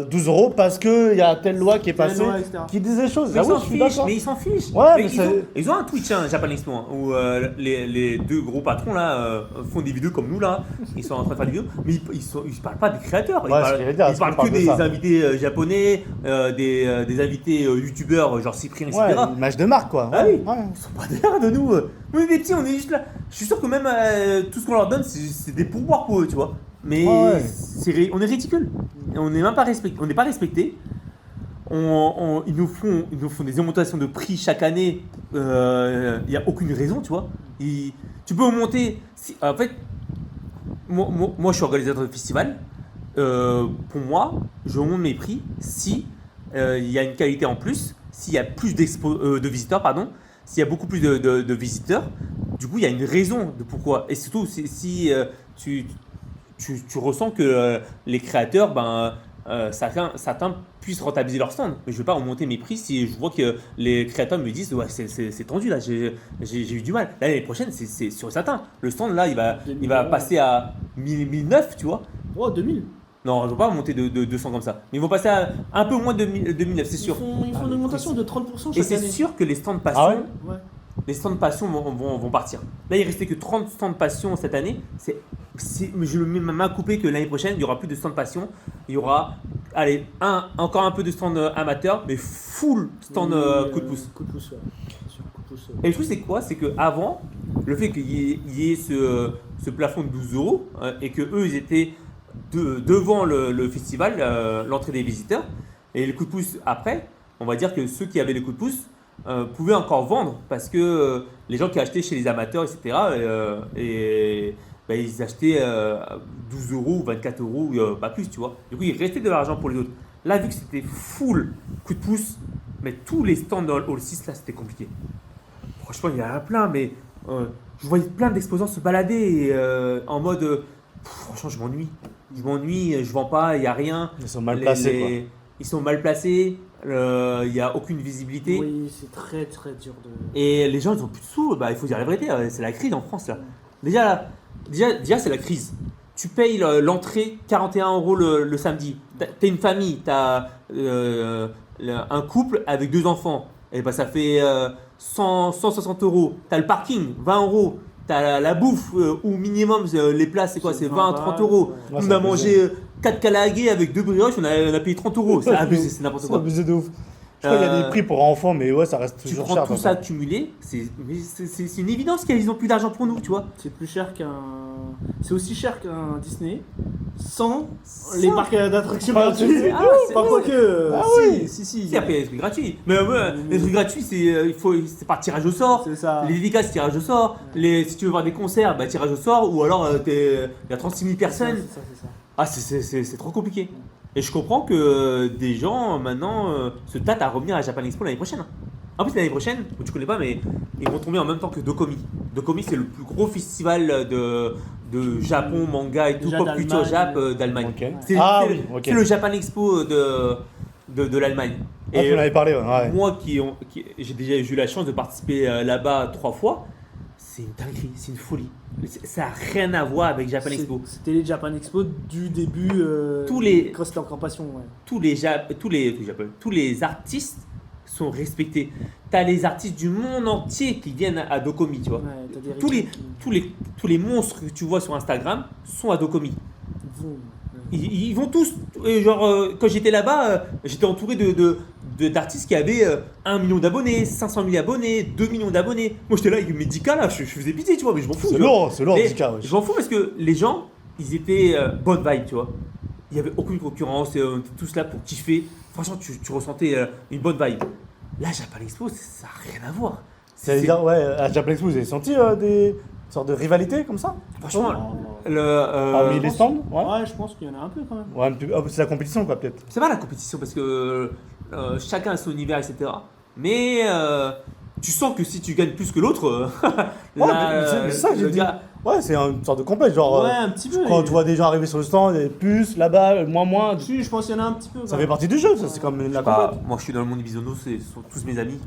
12 euros parce qu'il y a telle loi qui est Telle passée loi, etc. qui dit des choses. Mais Ah ils oui, s'en je suis fichent, d'accord. mais ils s'en fichent. Ouais, mais Ils ont un Twitch, hein, Japan Expo, hein, où les deux gros patrons là font des vidéos comme nous là. Ils sont en train de faire des vidéos, mais ils parlent pas des créateurs. Ouais, ce que j'allais dire, Ils est-ce parlent qu'ils que parlent de des ça invités japonais, des invités youtubeurs genre Cyprien, etc. Ouais, l'image de marque quoi. Ah oui. Ouais. Ils sont pas derrière de nous. On est des petits, on est juste là. Je suis sûr que même tout ce qu'on leur donne, c'est des pourboires pour eux, tu vois. Mais Ouais. on est ridicule. On n'est même pas respecté. On n'est pas respecté. Ils nous font des augmentations de prix chaque année. Il n'y a aucune raison, tu vois. Tu peux augmenter. En fait, moi, je suis organisateur de festival. Pour moi, je augmente mes prix si il y a une qualité en plus, s'il y a plus de visiteurs, pardon, s'il y a beaucoup plus de visiteurs. Du coup, il y a une raison de pourquoi. Et surtout, si tu ressens que les créateurs, certains puissent rentabiliser leur stand. Mais je ne vais pas remonter mes prix si je vois que les créateurs me disent ouais, c'est tendu là, j'ai eu du mal. L'année prochaine, c'est sur certain. Le stand là, il va passer à 1009, tu vois. Oh, 2000. Non, je ne vais pas monter de 200 comme ça. Mais ils vont passer à un peu moins de 2009, c'est sûr. Ils font une augmentation de 30% chaque Et c'est année. sûr que les stands passion, Ah ouais Ouais. les stands de passion vont partir. Là, il restait que 30 stands de passion cette année. Mais je me mets ma main coupée que l'année prochaine, il n'y aura plus de stands de passion. Il y aura, encore un peu de stands amateurs, mais full stand coup de pouce. Coup de pouce, ouais. C'est sûr, coup de pouce. Et le truc, c'est quoi? C'est qu'avant, le fait qu'il y ait ce plafond de 12 euros et que eux ils étaient devant le festival, l'entrée des visiteurs, et le coup de pouce après, on va dire que ceux qui avaient le coup de pouce pouvaient encore vendre parce que les gens qui achetaient chez les amateurs, etc., ils achetaient 12 euros ou 24 euros, pas plus, tu vois. Du coup, il restait de l'argent pour les autres. Là, vu que c'était full coup de pouce, mais tous les stands dans le Hall 6, là, c'était compliqué. Franchement, il y en a plein, mais je voyais plein d'exposants se balader en mode franchement, je m'ennuie, je vends pas, il n'y a rien. Ils sont mal placés Ils sont mal placés, il n'y a aucune visibilité. Oui, c'est très très dur de. Et les gens, ils ont plus de sous, il faut dire la vérité, c'est la crise en France là. Déjà c'est la crise. Tu payes l'entrée 41 euros le samedi. T'as une famille, t'as un couple avec 2 enfants. Et ça fait 160 euros. T'as le parking, 20 euros. T'as la bouffe, ou minimum, les places, c'est quoi? C'est 20 à 30 euros. Ouais, On c'est a abusé. mangé 4 calagués avec 2 brioches, on a payé 30 euros. C'est abusé, c'est n'importe C'est quoi. abusé de ouf. Je crois qu'il y a des prix pour enfants, mais ouais, ça reste Tu toujours prends cher. tout de toute ça façon. accumulé, c'est une évidence qu'ils n'ont plus d'argent pour nous, tu vois. C'est plus cher qu'un. C'est aussi cher qu'un Disney sans les parcs d'attractions gratuits. Ah, c'est Pas quoi que. Ah oui. Si. Si, après, il y a des trucs gratuits. Mais les trucs gratuits, c'est par tirage au sort. C'est ça. Les dédicaces, tirage au sort. Si tu veux voir des concerts, tirage au sort. Ou alors, il y a 36 000 personnes. C'est ça. Ah, c'est trop compliqué. Et je comprends que des gens, maintenant, se tâtent à revenir à Japan Expo l'année prochaine. En plus, l'année prochaine, tu connais pas, mais ils vont tomber en même temps que Dokomi. Dokomi, c'est le plus gros festival de Japon, manga et tout, Déjà pop culture Jap d'Allemagne. Ok. C'est Ah c'est- oui, ok. c'est le Japan Expo de l'Allemagne. Ah, tu en avais parlé, ouais. Moi j'ai déjà eu la chance de participer là-bas 3 fois, c'est une dinguerie, c'est une folie. Ça n'a rien à voir avec Japan Expo. C'était les Japan Expo du début. Tous les- Quand c'était en campation, ouais. Tous les artistes sont respectés. Tu as les artistes du monde entier qui viennent à Dokomi, tu vois. Ouais, t'as des Tous les, rythmes qui tous les monstres que tu vois sur Instagram sont à Dokomi. vont, ouais. Ils vont tous. Quand j'étais là-bas, j'étais entouré d'artistes qui avaient 1 million d'abonnés, 500 000 abonnés, 2 millions d'abonnés. Moi j'étais là avec mes 10K là, je faisais pitié, tu vois, mais je m'en fous. C'est tu vois. lourd, Mais 10K, ouais. je m'en fous parce que les gens, ils étaient bonne vibe, tu vois. Il n'y avait aucune concurrence, on était tous là pour kiffer. Franchement, tu ressentais une bonne vibe. Là, Japan Expo, ça n'a rien à voir. C'est-à-dire, ouais, à Japan Expo, vous avez senti des sortes de rivalités comme ça? Franchement, Parmi les stands? Ouais. Ouais, je pense qu'il y en a un peu quand même. Ouais, c'est la compétition, quoi, peut-être. c'est pas la compétition parce que chacun a son univers, etc. Mais tu sens que si tu gagnes plus que l'autre, Ouais, là, mais c'est ça que j'ai le dit. gars- Ouais, c'est une sorte de compète, genre. Ouais, un petit peu. Quand tu vois des gens arriver sur le stand, des puces là-bas, moins. Si, je pense qu'il y en a un petit peu. Ça quand fait même. partie du jeu, ça, c'est comme la Bah, compète. moi je suis dans le monde des bisounours, ce sont tous mes amis.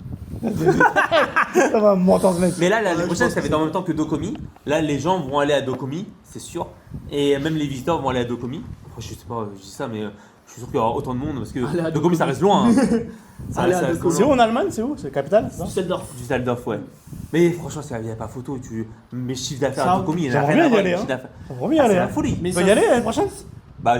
Ça va m'entendre ce mec. Mais là, l'année je prochaine, pense ça que va être en même temps que Dokomi. Là, les gens vont aller à Dokomi, c'est sûr. Et même les visiteurs vont aller à Dokomi. Après, je sais pas, je dis ça, mais je suis sûr qu'il y aura autant de monde parce que Aller à Dokomi, ça reste loin. Hein. Ça Aller reste- à ça reste Dokomi. C'est où loin. en Allemagne? C'est où? C'est la capitale? c'est ça Düsseldorf. Düsseldorf, ouais. Mais franchement, il n'y a pas photo. Mes chiffres d'affaires Ça, à Dokomi, il n'y en a j'aimerais rien à bien y voir aller, avec les hein. chiffres d'affaires. On va bien y Ah, aller. c'est la hein. folie. Mais Tu peux ça- y aller l'année prochaine? Bah,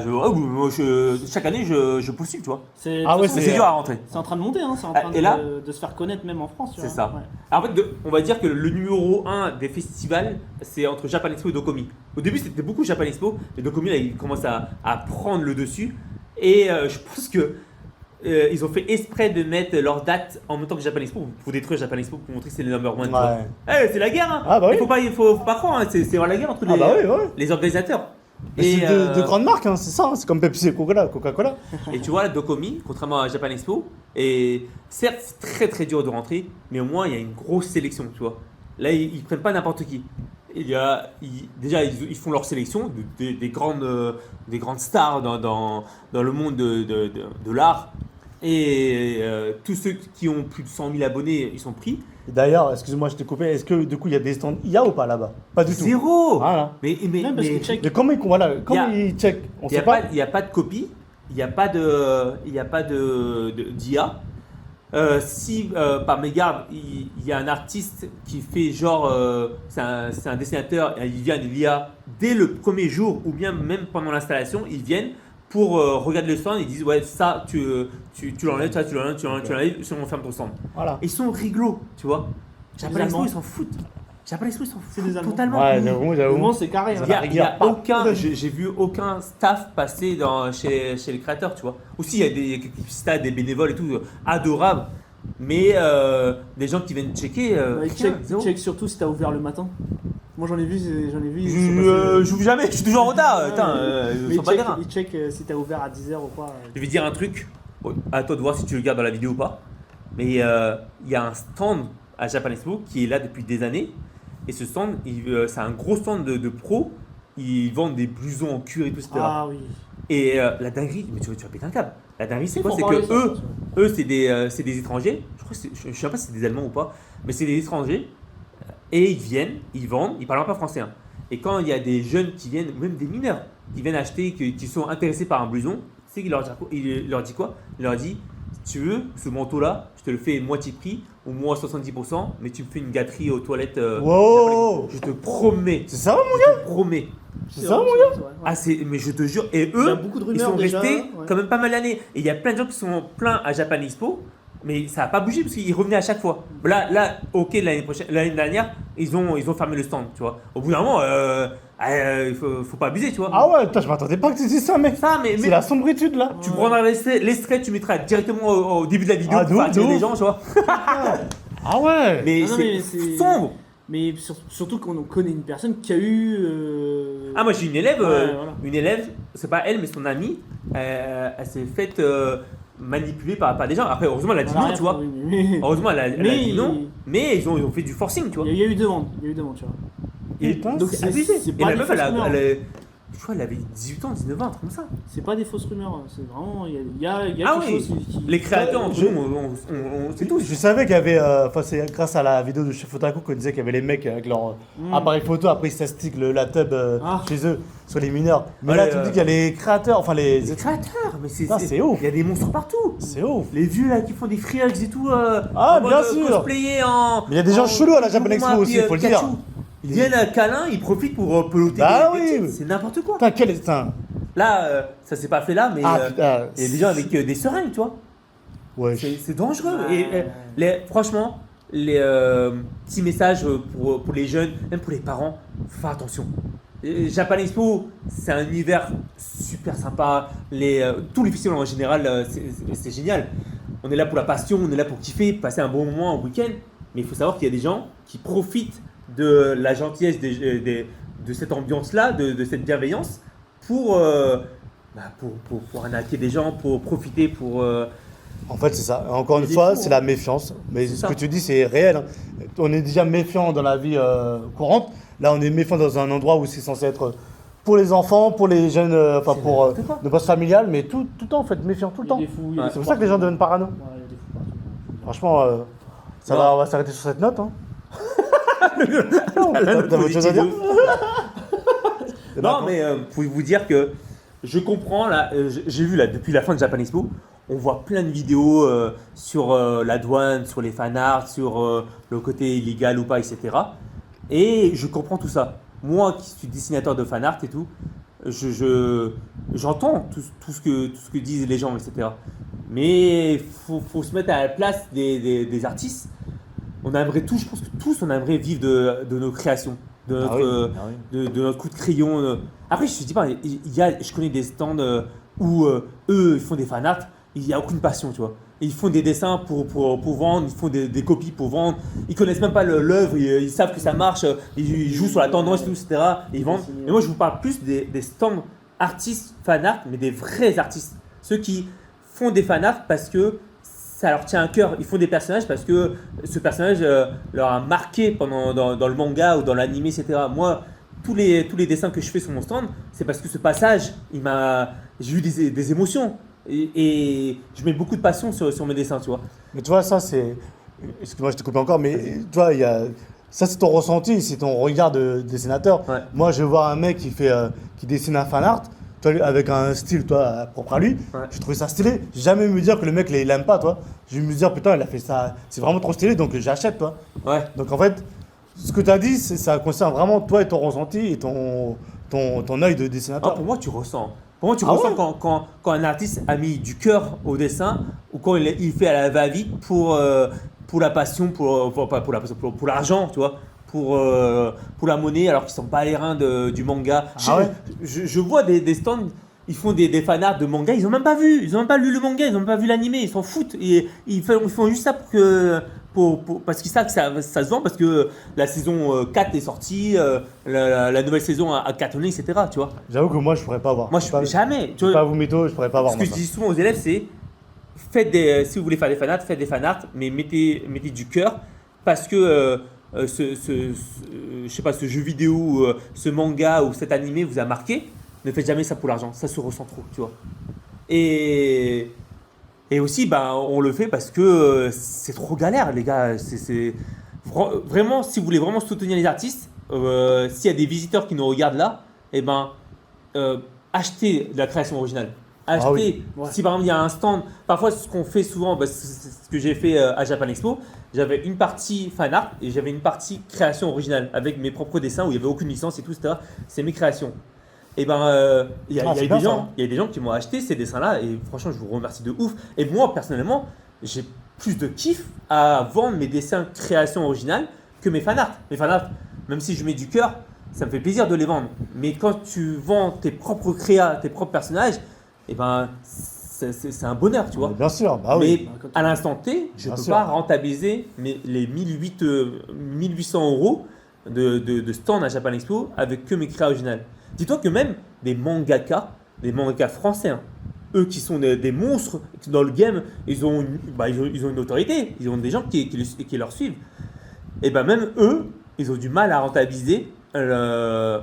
chaque année, je postule, tu vois. Ah ouais, Mais c'est dur à rentrer. C'est en train de monter, hein. C'est en train Et là de se faire connaître même en France. tu C'est vois. ça. Ouais. Alors, en fait, on va dire que le numéro 1 des festivals, c'est entre Japan Expo et Dokomi. Au début, c'était beaucoup Japan Expo, et Dokomi, là, il commence à prendre le dessus. Et je pense que ils ont fait exprès de mettre leur date en même temps que Japan Expo pour détruire Japan Expo pour montrer que c'est le number one. tu vois. Ouais. C'est la guerre, hein. Ah bah oui. Faut pas croire, hein. C'est vraiment la guerre entre Ah bah oui, ouais. les organisateurs. Mais c'est euh, de grandes marques, hein, c'est ça, hein, c'est comme Pepsi et Coca-Cola. Et tu vois, la Dokomi, contrairement à Japan Expo, et certes, c'est très très dur de rentrer, mais au moins il y a une grosse sélection, tu vois. Là, ils prennent pas n'importe qui. Déjà, ils font leur sélection des grandes stars dans le monde de l'art. Et tous ceux qui ont plus de 100 000 abonnés, ils sont pris. Et d'ailleurs, excuse-moi, je t'ai coupé, est-ce que du coup il y a des stands IA ou pas là-bas? Pas du tout. Zéro. Voilà. Mais Non, parce que check. Mais comment ils checkent? On Il n'y sait pas. a pas de copie, il n'y a pas d'IA. Si par mégarde, il y a un artiste qui fait genre, c'est un dessinateur, et il vient de l'IA dès le premier jour ou bien même pendant l'installation, ils viennent pour regarder le stand, ils disent ouais ça tu l'enlèves, ça tu l'enlèves, sinon on ferme ton stand. Voilà. Ils sont rigolos, tu vois. C'est Japan des Expo Allemands. ils s'en foutent. Japan Expo ils s'en C'est foutent des Allemands. totalement. Ouais, Au j'avoue. moins, c'est carré. hein. Il y a Pas. aucun, j'ai vu aucun staff passer chez les créateurs, tu vois. Aussi, il y a quelques stades, des bénévoles et tout, adorables. Mais des gens qui viennent checker, Ouais, rien, zéro. check surtout si t'as ouvert le matin. Moi j'en ai vu. ils sont passés- J'ouvre jamais, je suis toujours en retard. Ouais, Putain, mais ils sont pas des reins. il check si t'as ouvert à 10h ou quoi. Je vais dire un truc, à toi de voir si tu le gardes dans la vidéo ou pas. Mais il y a un stand à Japan Expo qui est là depuis des années. Et ce stand, c'est un gros stand de pros. Ils vendent des blousons en cuir et tout, etc. Ah oui. Et la dinguerie, mais tu vas péter un câble. La dinguerie, c'est quoi? Faut C'est parler que ça, eux, ça. c'est des étrangers. Je crois que je sais pas si c'est des Allemands ou pas, mais c'est des étrangers. Et ils viennent, ils vendent, ils parlent pas français. Hein. Et quand il y a des jeunes qui viennent, même des mineurs, qui viennent acheter, qui sont intéressés par un blouson, c'est qu'il leur dit quoi? Il leur dit, si tu veux, ce manteau-là, je te le fais moitié prix, ou moins 70%, mais tu me fais une gâterie aux toilettes. Wow. Je te promets. C'est ça, mon Je te promets. C'est ça, vrai, mon c'est vrai, ouais. Ah, mais je te jure, et Il y a eux, beaucoup de ils rumeurs sont déjà, restés ouais. quand même pas mal d'années. Et il y a plein de gens qui sont pleins à Japan Expo, mais ça n'a pas bougé parce qu'ils revenaient à chaque fois. Là, ok, l'année dernière, ils ont fermé le stand, tu vois. Au bout d'un moment, faut pas abuser, tu vois. Ah ouais, putain, je m'attendais pas que tu dises ça, mec. Ça, mais C'est la sombritude là. tu prendras l'extrait, tu mettras directement au début de la vidéo Ah, pour faire de attirer ouf. les gens, tu vois. Ah ouais. Mais Non, mais c'est c'est- sombre. Mais surtout qu'on connaît une personne qui a eu. Ah, moi j'ai une élève, Ouais, voilà. c'est pas elle, mais son amie, elle s'est faite manipuler par des gens. Après, heureusement, elle a dit Voilà, non, tu vois. oui, mais- Heureusement, elle a Mais dit non, il- mais ils ont fait du forcing, tu vois. Il y a eu demande, tu vois. Et Putain, Donc c'est abusé. c'est Et pas la des meuf, fausses rumeurs. je crois qu'elle avait 18 ans, 19 ans, un truc comme ça. C'est pas des fausses rumeurs, c'est vraiment. Il y a Ah quelque oui. chose qui. Les créateurs, entre Je- nous, c'est tout. Je savais qu'il y avait, enfin c'est grâce à la vidéo de Chef Otaku qu'on disait qu'il y avait les mecs avec leur Mm. appareil photo, après ils s'astiquent la tub Ah. chez eux sur les mineurs. Mais Ouais, là tu me dis qu'il y a les créateurs, enfin Les créateurs, mais Ah, c'est ouf. Il y a des monstres partout. c'est ouf. Les vieux là qui font des free hugs et tout. Ah, en mode, bien sûr. Cosplayer en. Mais il y a des gens en- chelous à la Japan Expo Kuma, aussi, puis, faut le Pikachu. dire. Ils viennent à câlin, ils profitent pour peloter Bah des oui. petites. C'est n'importe quoi. Putain, quel putain. Là, ça s'est pas fait là, mais Ah putain. il y a des gens avec des seringues, tu vois. Ouais. C'est dangereux. Ouais. Et franchement, les petits messages pour les jeunes, même pour les parents, faut faire attention. Et Japan Expo, c'est un univers super sympa. Tous les festivals en général, c'est génial. On est là pour la passion, on est là pour kiffer, passer un bon moment en week-end. Mais il faut savoir qu'il y a des gens qui profitent de la gentillesse de cette ambiance-là, de cette bienveillance, pour arnaquer des gens, pour profiter, En fait, c'est ça. Encore une Il est fois, fou, c'est hein. la méfiance. Mais C'est ce ça. que tu dis, c'est réel, hein. On est déjà méfiant dans la vie courante. Là, on est méfiant dans un endroit où c'est censé être pour les enfants, pour les jeunes, enfin C'est pour n'importe quoi. de base familiale, mais tout le temps, en fait, méfiant, tout le Il y a temps. des fous, il y a Ouais. des C'est fous pour ça que les gens partout. deviennent parano. Ouais, il y a des fous partout. Franchement, Non. on va s'arrêter sur cette note. Hein. Plein de T'as autre chose à dire? Non, mais pour vous dire que je comprends, là, j'ai vu là, depuis la fin de Japan Expo, on voit plein de vidéos sur la douane, sur les fanarts, sur le côté illégal ou pas, etc. Et je comprends tout ça. Moi qui suis dessinateur de fanart et tout, j'entends tout ce que disent les gens, etc. Mais il faut se mettre à la place des artistes. On aimerait tous, je pense que tous, on aimerait vivre de nos créations, de Ah notre, oui, ah oui. de notre coup de crayon. Après, je ne dis pas, je connais des stands où eux, ils font des fanarts, il n'y a aucune passion, tu vois. Ils font des dessins pour vendre, ils font des copies pour vendre, ils connaissent même pas l'œuvre, ils savent que ça marche, ils jouent sur la tendance, etc. Et ils vendent. Et moi, je vous parle plus des stands artistes fanarts, mais des vrais artistes. Ceux qui font des fanarts parce que ça leur tient à cœur. Ils font des personnages parce que ce personnage leur a marqué dans le manga ou dans l'anime, etc. Moi, tous les dessins que je fais sur mon stand, c'est parce que ce passage, j'ai eu des émotions. Et je mets beaucoup de passion sur mes dessins, tu vois. Mais tu vois, ça, c'est. Excuse-moi, je te coupe encore, mais tu vois, ça, c'est ton ressenti, c'est ton regard de dessinateur. Ouais. Moi, je vais voir un mec qui dessine un fan art, toi, avec un style, toi, propre à lui. Ouais. Je trouvais ça stylé. J'ai jamais me dire que le mec, il aime pas, toi. Je vais me dire, putain, il a fait ça, c'est vraiment trop stylé, donc j'achète, toi. Ouais. Donc, en fait, ce que tu as dit, ça concerne vraiment toi et ton ressenti et ton œil de Ah, dessinateur. pour moi, tu ressens. Pour moi, tu Ah ressens ouais quand un artiste a mis du cœur au dessin ou quand il fait à la va-vite pour la passion, pour l'argent, tu vois, pour la monnaie, alors qu'ils sont pas les reins du manga. Ah ouais Je vois des stands, ils font des fanarts de manga, ils ont même pas vu, ils ont même pas lu le manga, ils ont même pas vu l'animé, ils s'en foutent. Et ils font juste ça parce qu'ils savent que ça se vend, parce que la saison 4 est sortie, la nouvelle saison a cartonné, etc. Tu vois. J'avoue que moi, je pourrais pas voir. Moi, je pas, jamais. Tu je peux vois, pas vous mytho, je pourrais pas voir. ce que moi, je ça. dis souvent aux élèves, c'est si vous voulez faire des fanarts, faites des fanarts, mais mettez du cœur parce que je sais pas, ce jeu vidéo, ce manga ou cet animé vous a marqué. Ne faites jamais ça pour l'argent, ça se ressent trop, tu vois. Et aussi, ben, on le fait parce que c'est trop galère, les gars. Vraiment, si vous voulez vraiment soutenir les artistes, s'il y a des visiteurs qui nous regardent là, eh ben, achetez de la création originale. Achetez, Ah oui. Ouais. si par exemple il y a un stand, parfois ce qu'on fait souvent, bah, c'est ce que j'ai fait à Japan Expo, j'avais une partie fan art et j'avais une partie création originale avec mes propres dessins où il n'y avait aucune licence et tout, etc. C'est mes créations. Et ben, il y a c'est eu bien, des ça. gens, il y a des gens qui m'ont acheté ces dessins-là et franchement, je vous remercie de ouf. Et moi, personnellement, j'ai plus de kiff à vendre mes dessins création originale que mes fan art. Mes fan art, même si je mets du cœur, ça me fait plaisir de les vendre. Mais quand tu vends tes propres créas, tes propres personnages, et ben, c'est un bonheur, tu vois. Bien sûr, bah oui. Mais à l'instant T, je ne Bien peux sûr. pas rentabiliser les 1800 euros de stand à Japan Expo avec que mes créas originales. Dis-toi que même des mangakas français, hein, eux qui sont des monstres dans le game, ils ont une autorité, ils ont des gens qui leur suivent. Et ben même eux, ils ont du mal à rentabiliser. Eux,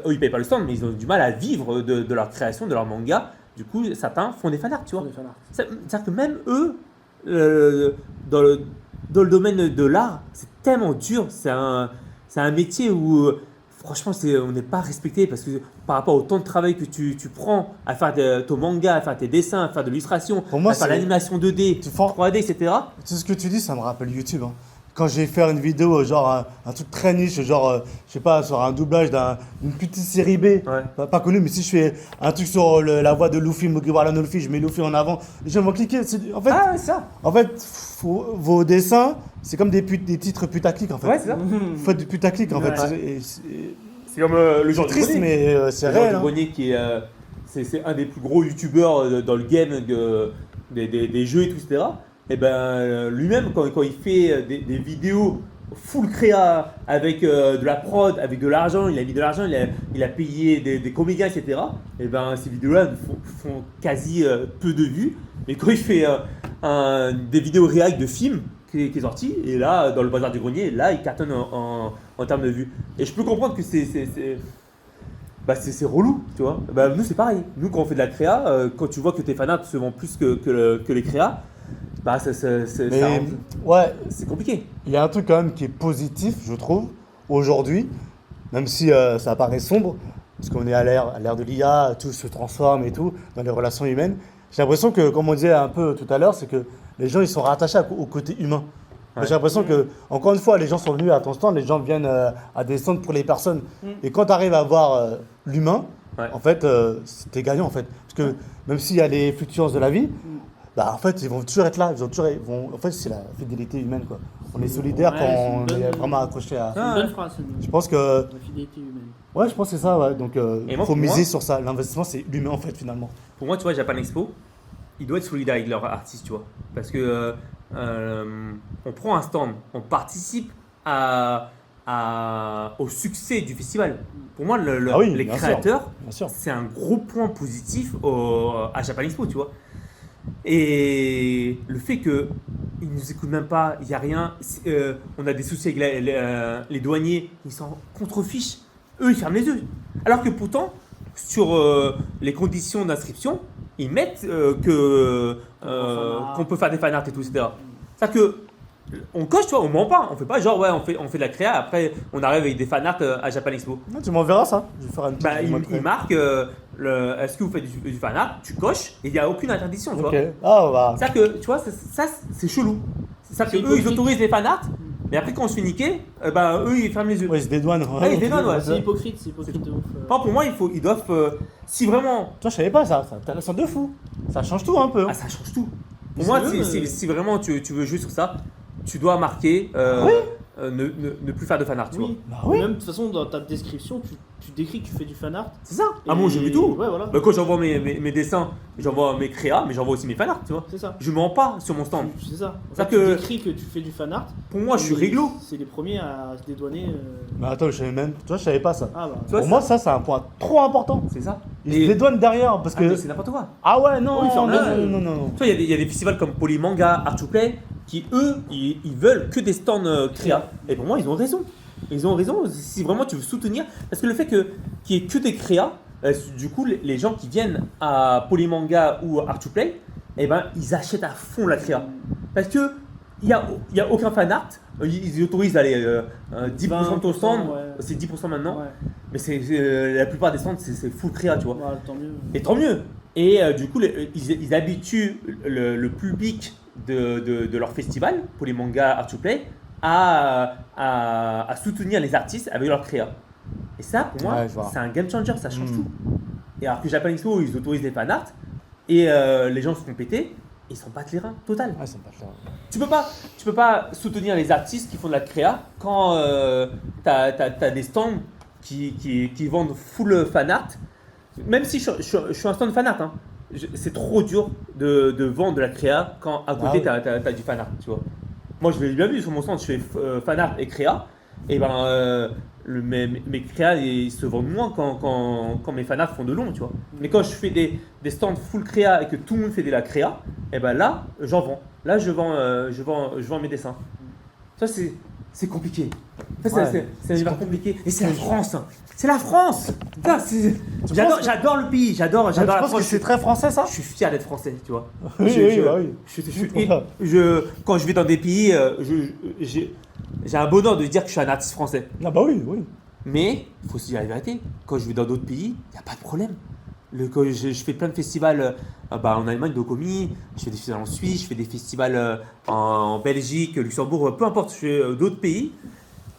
ils payent pas le stand, mais ils ont du mal à vivre de leur création, de leur manga. Du coup, certains font des fanarts, tu vois. C'est-à-dire que même eux, dans le domaine de l'art, c'est tellement dur. C'est un métier où, franchement, on n'est pas respecté parce que par rapport au temps de travail que tu prends à faire ton manga, à faire tes dessins, à faire de l'illustration, Pour moi, à faire c'est- l'animation 2D, Tu fais- 3D, etc. C'est ce que tu dis, ça me rappelle YouTube. Hein. Quand j'ai fait une vidéo, genre un truc très niche, genre, je sais pas, sur un doublage d'une petite série B, Ouais. pas connue, mais si je fais un truc sur la voix de Luffy, Mugiwara no Luffy, je mets Luffy en avant, les gens vont cliquer. Ah, c'est ça. En fait, vos dessins, c'est comme des titres putaclic en fait. Ouais, c'est ça. Vous faites du putaclic en Ouais. fait. C'est comme le genre C'est triste, du Grenier. mais c'est Le genre réel. du Hein. Grenier qui est, c'est un des plus gros youtubeurs dans le game des jeux et tout, etc. Et ben lui-même, quand il fait des vidéos full créa avec de la prod, avec de l'argent, il a mis de l'argent, il a payé des comédiens, etc. Et ben ces vidéos-là font quasi peu de vues. Mais quand il fait des vidéos réact de films qui est sorti, et là, dans le bazar du grenier, là, il cartonne en termes de vues. Et je peux comprendre que c'est relou, tu vois. Bah, nous, c'est pareil. Nous, quand on fait de la créa, quand tu vois que tes fanarts se vendent plus que les créas, bah, Mais ouais, c'est compliqué. il y a un truc quand même qui est positif, je trouve, aujourd'hui, même si ça paraît sombre, parce qu'on est à l'ère de l'IA, tout se transforme et tout, dans les relations humaines. J'ai l'impression que, comme on disait un peu tout à l'heure, c'est que les gens ils sont rattachés au côté humain. Ouais. J'ai l'impression que, encore une fois, les gens sont venus à ton stand, les gens viennent à des stands pour les personnes. Et quand tu arrives à voir l'humain, Ouais. en fait, t'es gagnant en fait. Parce que même s'il y a les fluctuations de la vie, bah, en fait, ils vont toujours être là. En fait, c'est la fidélité humaine, quoi. On est solidaire Ouais, quand c'est une on bonne- est vraiment accroché à. C'est une bonne phrase, Je pense que. la fidélité humaine. Ouais, je pense que c'est ça, ouais. Donc, Et il moi, faut pour miser moi- sur ça. L'investissement, c'est l'humain, en fait, finalement. Pour moi, tu vois, Japan Expo, ils doivent être solidaires avec leurs artistes, tu vois. Parce que on prend un stand, on participe au succès du festival. Pour moi, Ah oui, les bien sûr. créateurs, Bien sûr. c'est un gros point positif à Japan Expo, tu vois. Et le fait qu'ils ne nous écoutent même pas, il n'y a rien, on a des soucis avec les douaniers, ils s'en contrefichent, eux ils ferment les yeux. Alors que pourtant, sur les conditions d'inscription, ils mettent qu'on peut faire des fanarts et tout, etc. C'est-à-dire que on coche, tu vois, on ment pas, on fait pas genre ouais, on fait de la créa, après on arrive avec des fanarts à Japan Expo. Non, tu m'enverras ça. Je vais faire une petite. Bah, je il montrerai. marque est-ce que vous faites du fanart, tu coches et il n'y a aucune interdiction, tu Ok. vois. Ah, bah. C'est-à-dire que, tu vois, ça c'est chelou. C'est-à-dire C'est que eux, ils hypocrite. autorisent les fanarts, mais après, quand on se fait niquer, eux, ils ferment les yeux. Ouais, ils se dédouanent. Ouais, ils se dédouanent, ouais. C'est hypocrite de ouf. Enfin, pour moi, ils doivent. Si vraiment. Toi, je savais pas ça. C'est intéressant de fou. Ça change tout un peu. hein. Ah, ça change tout. Pour Mais moi, c'est si vraiment tu veux jouer sur ça, tu dois marquer ne plus faire de fanart, tu vois. Oui. Bah oui. Même de toute façon, dans ta description, tu décris que tu fais du fan art. C'est ça. Ah, moi, j'ai vu tout. Ouais, voilà. Bah, quand j'envoie mes dessins, j'envoie mes créas, mais j'envoie aussi mes fanarts, tu vois. C'est ça. Je mens pas sur mon stand. C'est ça. En Ça fait, que- tu décris que tu fais du fan art. Pour moi, je suis mais réglo. C'est les premiers à se dédouaner. Mais attends, je savais même. Toi, je savais pas ça. Ah bah. Tu vois, Pour moi, ça, c'est un point trop important. C'est ça. Ils se dédouanent derrière parce Ah, mais que. c'est n'importe quoi. Ah ouais, non, Oui, ils ferment non, les yeux. non, non, non. Tu vois, il y a des festivals comme Polymanga, Art to Play, qui eux, ils veulent que des stands créa. Et pour moi, ils ont raison. Ils ont raison si vraiment tu veux soutenir. Parce que le fait qu'il n'y ait que des créas, du coup, les gens qui viennent à Polymanga ou Art to Play, eh ben, ils achètent à fond la créa. Parce que il n'y a aucun fan art. Ils autorisent d'aller 10% de ton stand, 20%, ouais. c'est 10% maintenant. Ouais. Mais la plupart des stands, c'est full créa, tu vois. Bah, tant mieux. Et tant mieux. Et du coup, ils habituent le public de leur festival, pour les mangas Art to Play, à soutenir les artistes avec leur créa. Et ça, pour moi, Ouais, je vois. c'est un game changer, ça change Mm. tout. Et alors que Japan Expo, ils autorisent les fan art, et les gens se font péter, ils s'en battent les reins, total. Ouais, c'est pas clair. Tu peux pas soutenir les artistes qui font de la créa quand t'as des stands qui vendent full fan art. Même si je suis un stand fan art, hein, c'est trop dur de vendre de la créa quand à côté Ah t'as du fan art, tu vois. Moi je l'ai bien vu sur mon stand, je fais fan art et créa, et ben mes créas ils se vendent moins quand mes fan art font de long, tu vois. Mais quand je fais des stands full créa et que tout le monde fait de la créa, et ben là j'en vends. Là je vends mes dessins. Ça c'est compliqué. En fait, Ouais. c'est un univers compliqué. Et c'est la France. C'est la France. Putain, j'adore le pays. J'adore Tu la penses que France. c'est très français ça? Je suis fier d'être français, tu vois. Oui, oui, bah oui. Quand je vais dans des pays, j'ai un bonheur de dire que je suis un artiste français. Ah bah oui, oui. Mais il faut se dire la vérité. Quand je vais dans d'autres pays, il n'y a pas de problème. Quand je fais plein de festivals en Allemagne, Dokomi, je fais des festivals en Suisse, je fais des festivals en Belgique, Luxembourg, peu importe, je fais d'autres pays.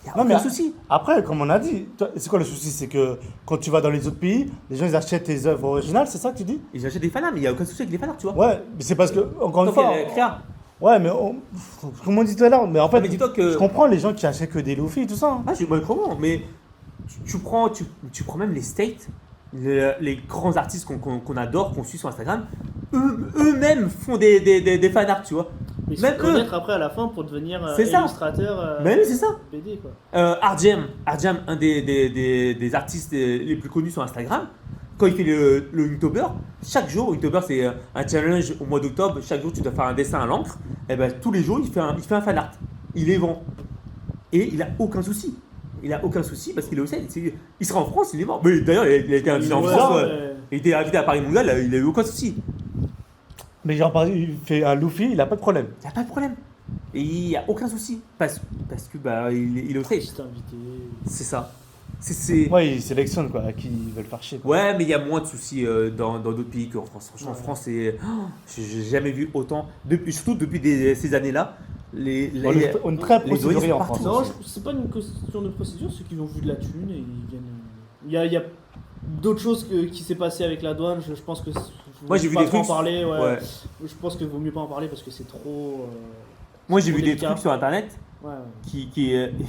Il n'y a Non, mais aucun souci. Après, comme on a dit, c'est quoi le souci? C'est que quand tu vas dans les autres pays, les gens ils achètent tes œuvres originales, c'est ça que tu dis? Et j'achète des fanarts, mais il n'y a aucun souci avec les fanarts, tu vois. Ouais, mais c'est parce que, encore une Tant fois. qu'il y a la créa. Ouais, mais comme on dit tout à l'heure, mais en fait, Mais dis-toi que- je comprends les gens qui achètent que des Luffy et tout ça. hein. Ah, je comprends, mais tu prends même les States, les grands artistes qu'on adore, qu'on suit sur Instagram, eux-mêmes font des fanarts, tu vois. Mais se Même connaître après à la fin pour devenir C'est ça. illustrateur Mais oui, c'est ça. BD quoi. Art Jam, un des artistes les plus connus sur Instagram, quand il fait le Inktober, chaque jour, Inktober c'est un challenge au mois d'octobre, chaque jour tu dois faire un dessin à l'encre, et ben tous les jours il fait un fan art, il les vend. Et il a aucun souci. Il a aucun souci parce qu'il est au sel. Il sera en France, il est mort. Mais d'ailleurs, il a été invité en Ouais, France, ouais. il était invité à Paris Mondial, il a eu aucun souci. Mais genre, par exemple, il fait un Luffy, il a pas de problème. Il n'y a pas de problème. Et il n'y a aucun souci. Parce que bah, il est au sel. Juste invité. C'est ça. C'est... Ouais, il sélectionne quoi, à qui ils veulent faire chier. Quoi. Ouais, mais il y a moins de soucis dans d'autres pays qu'en France. Franchement, en France, c'est... j'ai jamais vu autant. Surtout depuis ces années-là. On est très les procédurier en partout. France. Non, c'est pas une question de procédure, c'est qu'ils ont vu de la thune et ils viennent. Il y a d'autres choses qui s'est passé avec la douane. Je pense que. Moi, j'ai vu pas des trop trucs. en parler. Ouais. Ouais. Je pense qu'il vaut mieux pas en parler parce que c'est trop. Moi, j'ai trop vu des délicat. trucs sur internet Ouais. qui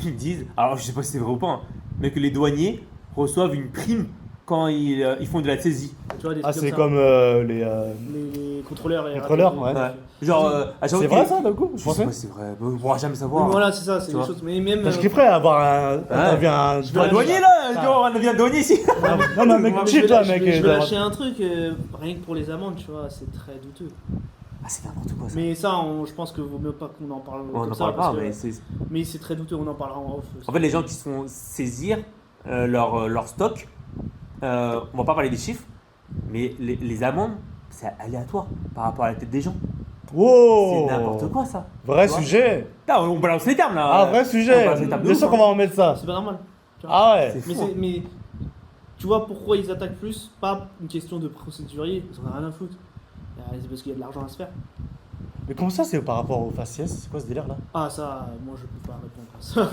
ils disent, alors je sais pas si c'est vrai ou pas, hein, mais que les douaniers reçoivent une prime quand ils font de la saisie. Tu vois, des Ah, trucs c'est comme comme ça. les. Les contrôleurs. et Contrôleurs, rapidement. ouais. Genre, à chaque C'est fois vrai qu'il- ça, d'un coup Je sais pas si c'est vrai, on pourra jamais Oui, savoir. voilà, c'est ça, c'est Tu des vois. choses. Mais même. Je kifferais avoir un. Un vais douanier là, genre, on devient douanier ici. Non, non, mec, Moi, chill toi, mec. je vais lâcher un truc, rien que pour les amendes, tu vois, c'est très douteux. Ah, c'est n'importe quoi ça. Mais ça, je pense que vaut mieux pas qu'on en parle On comme n'en ça. parle parce pas, que- mais c'est. mais c'est très douteux, on en parlera en off. En fait, les gens qui se font saisir leur stock, on va pas parler des chiffres, mais les amendes, c'est aléatoire par rapport à la tête des gens. Wow. C'est n'importe quoi ça. Vrai Tu vois. sujet. Là, on balance les termes là. Ah, vrai On sujet. balance les termes de Bien ouf, sûr hein. qu'on va en mettre ça. C'est pas normal. tu vois. Ah ouais. C'est Mais, fou, hein. mais tu vois pourquoi ils attaquent plus? Pas une question de procédurier, ils en ont rien à foutre. C'est parce qu'il y a de l'argent à se faire. Mais comment ça, c'est par rapport au faciès? C'est quoi ce délire là? Ah, ça, moi je peux pas répondre à ça.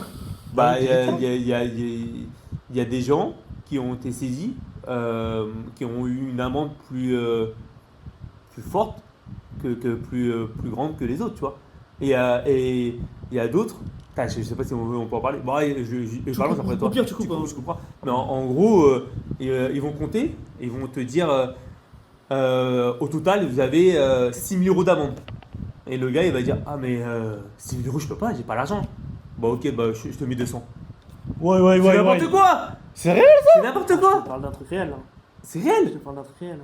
Bah, il y a des gens qui ont été saisis, qui ont eu une amende plus forte, plus grande que les autres, tu vois. Et il y a d'autres, je sais pas si on peut en parler, bon, je balance après toi. Au pire, tu coupes, hein. Je comprends. Mais en gros, ils vont compter, ils vont te dire, au total, vous avez 6 000 euros d'amende. Et le gars, il va dire, ah mais 6 000 euros, je peux pas, j'ai pas l'argent. Bah ok, bah je te mets 200. Ouais, ouais, C'est ouais. n'importe ouais. quoi. C'est réel? C'est n'importe quoi. Je parle d'un truc réel. Hein. C'est Je réel. te parle d'un truc réel.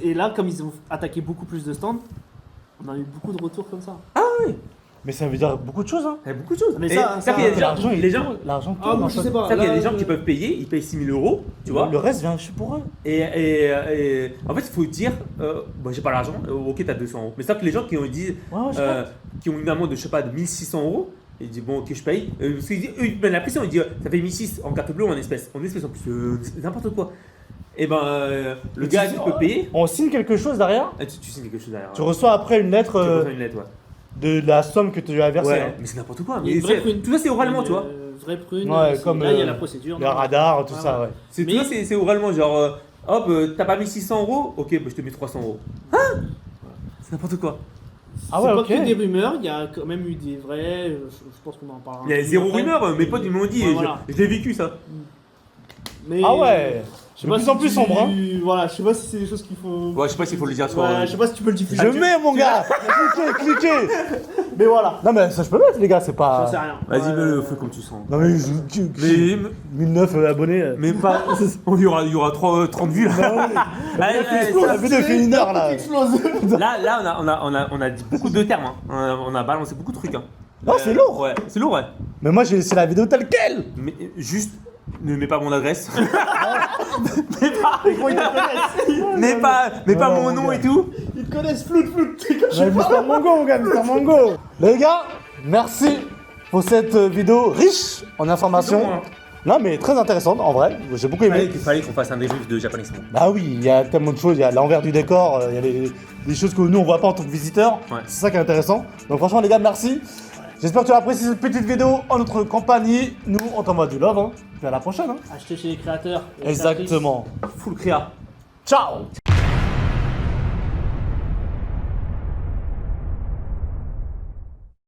Et là, comme ils ont attaqué beaucoup plus de stands, on a eu beaucoup de retours comme ça. Mais ça veut dire beaucoup de choses, hein. Il y a beaucoup de choses. Mais Et ça, c'est-à-dire qu'il y a des gens- L'argent, les gens, L'argent, Ah, moi je sais pas. c'est-à-dire qu'il y a Là, des gens qui peuvent payer, ils payent 6 000 euros, tu vois. Le reste vient pour eux. Et en fait, il faut dire, bah, j'ai pas l'argent, ok, t'as 200 euros. Mais c'est que les gens qui ont dit, Ouais, ouais, je sais qui ont une amende de, je sais pas, de 1 600 euros, ils disent, bon, ok, je paye. Parce qu'ils disent, eux, ils mettent la pression, ils disent, ça fait 1 600 en carte bleue ou en espèces. En espèces en plus, c'est n'importe quoi. Et ben, le gars qui peut payer, On signe quelque chose derrière. tu signes quelque chose derrière. Tu reçois après une lettre Tu reçois une lettre, ouais. de la somme que tu lui as versée. Ouais, hein. mais c'est n'importe quoi. Il y a Mais une vraie c'est- prune. tout ça, c'est oralement, tu vois. Vraie prune. Ouais, c'est- comme, là, il y a la procédure. Le non. radar, tout Ouais, ça, ouais. ouais. C'est Mais- tout ça, c'est oralement, genre, hop, t'as pas mis 600 euros, ok, bah, je te mets 300 euros. Hein? C'est n'importe quoi. Ah C'est ouais, pas ok. que des rumeurs, il y a quand même eu des vrais. Je pense qu'on en parlera. Il y a un peu zéro après. rumeur, mes potes ils m'ont dit, Ouais, et voilà. je l'ai vécu ça. Mais, Ah ouais. je sais De pas plus si en plus tu- sombre, hein. Voilà, je sais pas si c'est des choses qu'il faut. Ouais, je sais pas s'il faut le dire sur. Ouais, je sais pas si tu peux le diffuser. Je mets mon gars. Cliquez. Mais voilà. Non mais ça je peux mettre les gars, c'est J'en pas. sais rien. Vas-y, Ouais, mets-le feu comme tu sens. Non mais Mais, 1009 abonnés. mais pas. Il y aura 30 vues là. Allez, allez, La vidéo fait 1 heure là. là, on a dit beaucoup de termes. Hein. On a balancé beaucoup de trucs. Hein. Non, c'est lourd. Ouais, c'est lourd, ouais. Mais moi j'ai laissé la vidéo telle quelle. Mais juste, ne mets pas mon adresse. mets pas Non, mon mon nom gars. et tout. Ils te connaissent flou. Ouais, Mister Mongo mon gars, Mister Mongo. Les gars, merci pour cette vidéo riche en informations. C'est bon, hein. Non mais très intéressante en vrai, j'ai beaucoup aimé. Il fallait qu'on fasse un débrief de Japanese Monde. Bah oui, il y a tellement de choses, il y a l'envers du décor, il y a des choses que nous on voit pas en tant que visiteurs. Ouais. C'est ça qui est intéressant. Donc franchement les gars, merci. J'espère que tu as apprécié cette petite vidéo en notre compagnie. Nous on t'envoie du love, hein. Puis à la prochaine. Hein. Acheter chez les créateurs. et Exactement. Full créa. Ciao.